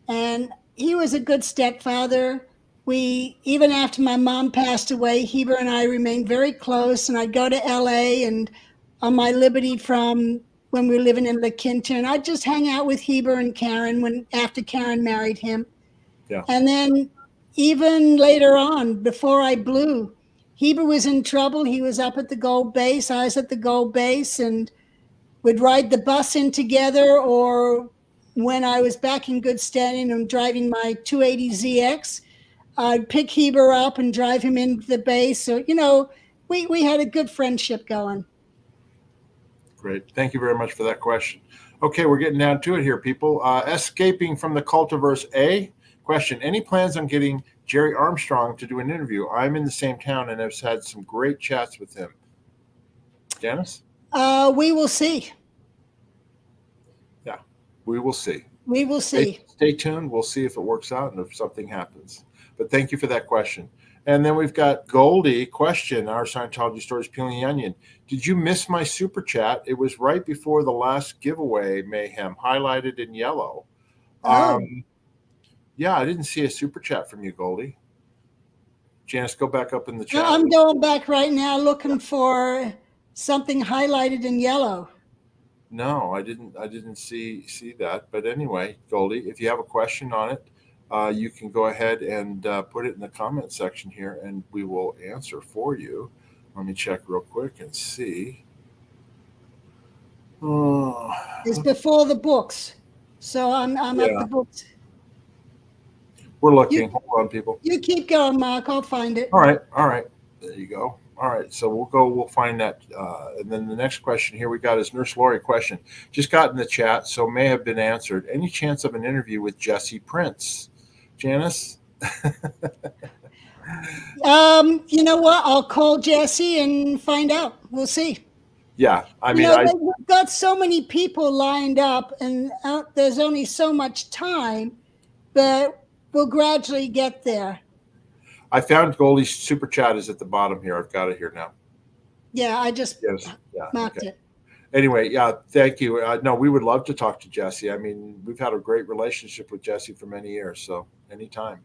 and he was a good stepfather. Even after my mom passed away, Heber and I remained very close, and I'd go to LA and on my Liberty from when we were living in La Quinta, and I'd just hang out with Heber and Karen after Karen married him. Yeah. And then even later on, before I blew, Heber was in trouble. He was up at the Gold Base. I was at the Gold Base, and we'd ride the bus in together, or when I was back in good standing and driving my 280ZX, I'd pick Heber up and drive him into the base. So, we had a good friendship going. Great. Thank you very much for that question. Okay, we're getting down to it here, people. Escaping from the Cultiverse A. Question: any plans on getting Jerry Armstrong to do an interview? I'm in the same town and have had some great chats with him. Janis? We will see. Yeah, we will see. We will see. Stay tuned. We'll see if it works out and if something happens. But thank you for that question. And then we've got Goldie question, our Scientology Stories Peeling the Onion. Did you miss my super chat? It was right before the last giveaway mayhem, highlighted in yellow. Oh. Yeah, I didn't see a super chat from you, Goldie. Janice, go back up in the chat. I'm going back right now looking for something highlighted in yellow. No, I didn't see that. But anyway, Goldie, if you have a question on it, you can go ahead and put it in the comment section here, and we will answer for you. Let me check real quick and see. It's before the books, so I'm at the books. We're looking. Hold on, people. You keep going, Mark. I'll find it. All right. There you go. All right. So we'll find that. And then the next question here we got is Nurse Lori question. Just got in the chat, so may have been answered. Any chance of an interview with Jesse Prince? Janice? You know what? I'll call Jesse and find out. We'll see. Yeah. I mean, we've got so many people lined up, and there's only so much time, but we'll gradually get there. I found Goldie's super chat is at the bottom here. I've got it here now. Yeah, I just marked it. Anyway, yeah, thank you. No, we would love to talk to Jesse. I mean, we've had a great relationship with Jesse for many years, so anytime.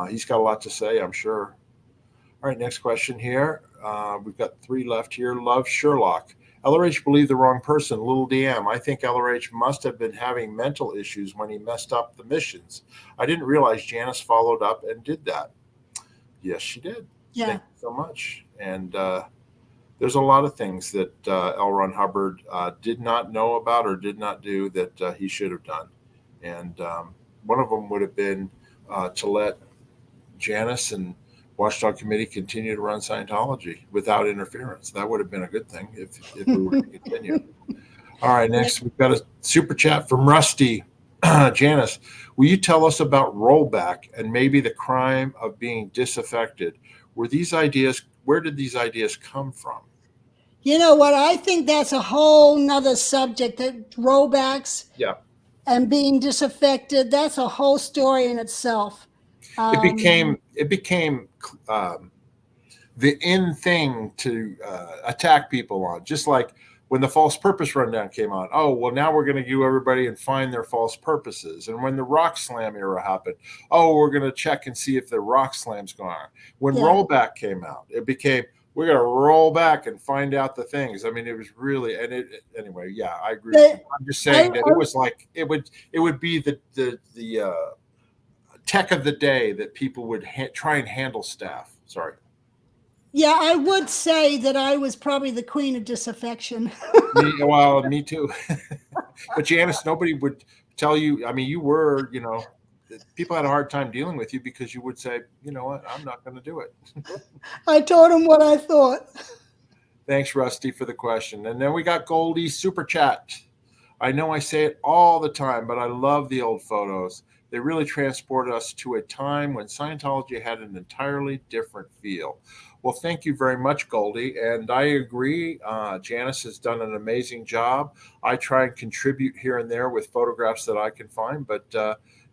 He's got a lot to say, I'm sure. All right, next question here. We've got 3 left here. Love Sherlock. LRH believed the wrong person. Little DM. I think LRH must have been having mental issues when he messed up the missions. I didn't realize Janice followed up and did that. Yes, she did. Yeah. Thank you so much. And there's a lot of things that L. Ron Hubbard did not know about or did not do that he should have done. And one of them would have been to let Janis and Watchdog Committee continue to run Scientology without interference. That would have been a good thing if we were to continue. All right, next we've got a super chat from Rusty. Janis, will you tell us about rollback and maybe the crime of being disaffected? Where did these ideas come from? You know what? I think that's a whole nother subject, that rollbacks and being disaffected. That's a whole story in itself. It became the in thing to attack people on, just like when the false purpose rundown came on. Oh, well, now we're going to go everybody and find their false purposes. And when the rock slam era happened, oh, we're going to check and see if the rock slam's going on. When rollback came out, it became, we're going to roll back and find out the things. I mean, it was really, and anyway, yeah, I agree. I'm just saying that it was like, it would be the tech of the day that people would try and handle staff. Sorry. Yeah, I would say that I was probably the queen of disaffection. Me too. But Janice, nobody would tell you. I mean, you were, people had a hard time dealing with you because you would say, you know what, I'm not going to do it. I told them what I thought. Thanks, Rusty, for the question. And then we got Goldie's super chat. I know I say it all the time, but I love the old photos. They really transport us to a time when Scientology had an entirely different feel. Well, thank you very much, Goldie. And I agree. Janice has done an amazing job. I try and contribute here and there with photographs that I can find. But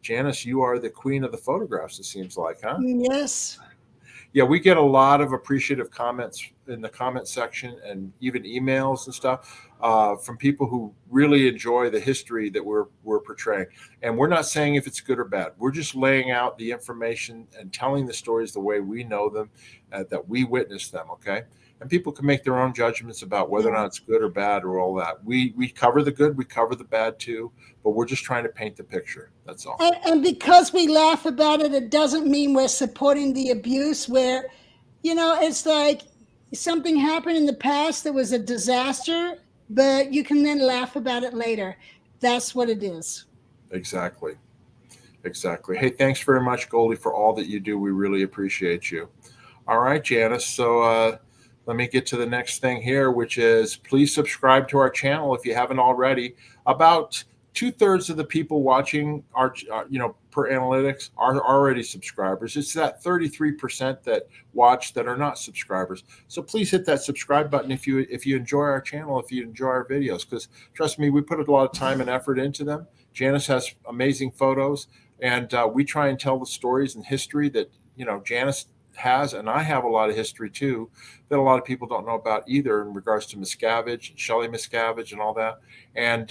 Janice, you are the queen of the photographs, it seems like, huh? Yes. Yeah, we get a lot of appreciative comments in the comment section and even emails and stuff from people who really enjoy the history that we're portraying. And we're not saying if it's good or bad. We're just laying out the information and telling the stories the way we know them, that we witnessed them, okay? and people can make their own judgments about whether or not it's good or bad or all that. We cover the good, we cover the bad too, but we're just trying to paint the picture. That's all. And because we laugh about it, it doesn't mean we're supporting the abuse. Where, it's like something happened in the past that was a disaster, but you can then laugh about it later. That's what it is. Exactly. Hey, thanks very much, Goldie, for all that you do. We really appreciate you. All right, Janis. So let me get to the next thing here, which is please subscribe to our channel if you haven't already. About 2/3 of the people watching our, per analytics are already subscribers. It's that 33% that watch that are not subscribers. So please hit that subscribe button if you enjoy our channel, if you enjoy our videos, because trust me, we put a lot of time and effort into them. Janis has amazing photos, and we try and tell the stories and history that, Janis has, and I have a lot of history too that a lot of people don't know about either in regards to Miscavige, Shelly Miscavige, and all that. And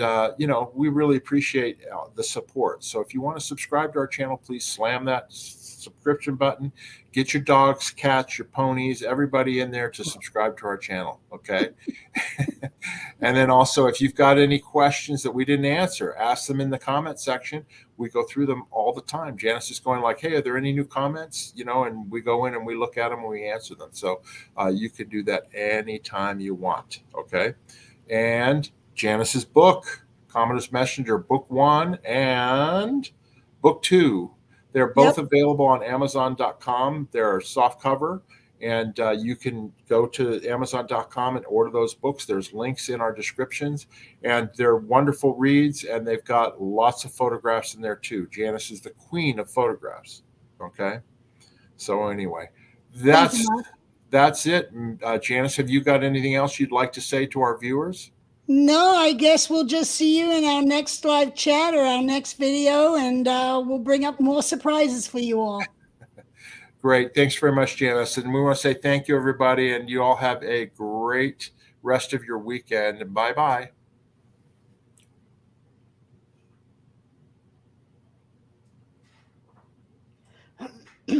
we really appreciate the support. So if you want to subscribe to our channel, please slam that subscription button. Get your dogs, cats, your ponies, everybody in there to subscribe to our channel. Okay. And then also, if you've got any questions that we didn't answer, ask them in the comment section. We go through them all the time. Janis is going like, hey, are there any new comments? And we go in and we look at them and we answer them. So you can do that anytime you want. Okay. And Janis's book, Commoner's Messenger, book 1 and book 2. They're both available on Amazon.com. They're softcover, and you can go to Amazon.com and order those books. There's links in our descriptions, and they're wonderful reads, and they've got lots of photographs in there too. Janis is the queen of photographs. Okay, so anyway, that's it. Janis, have you got anything else you'd like to say to our viewers? No, I guess we'll just see you in our next live chat or our next video, and we'll bring up more surprises for you all. Great. Thanks very much, Janis. And we want to say thank you, everybody, and you all have a great rest of your weekend. Bye-bye.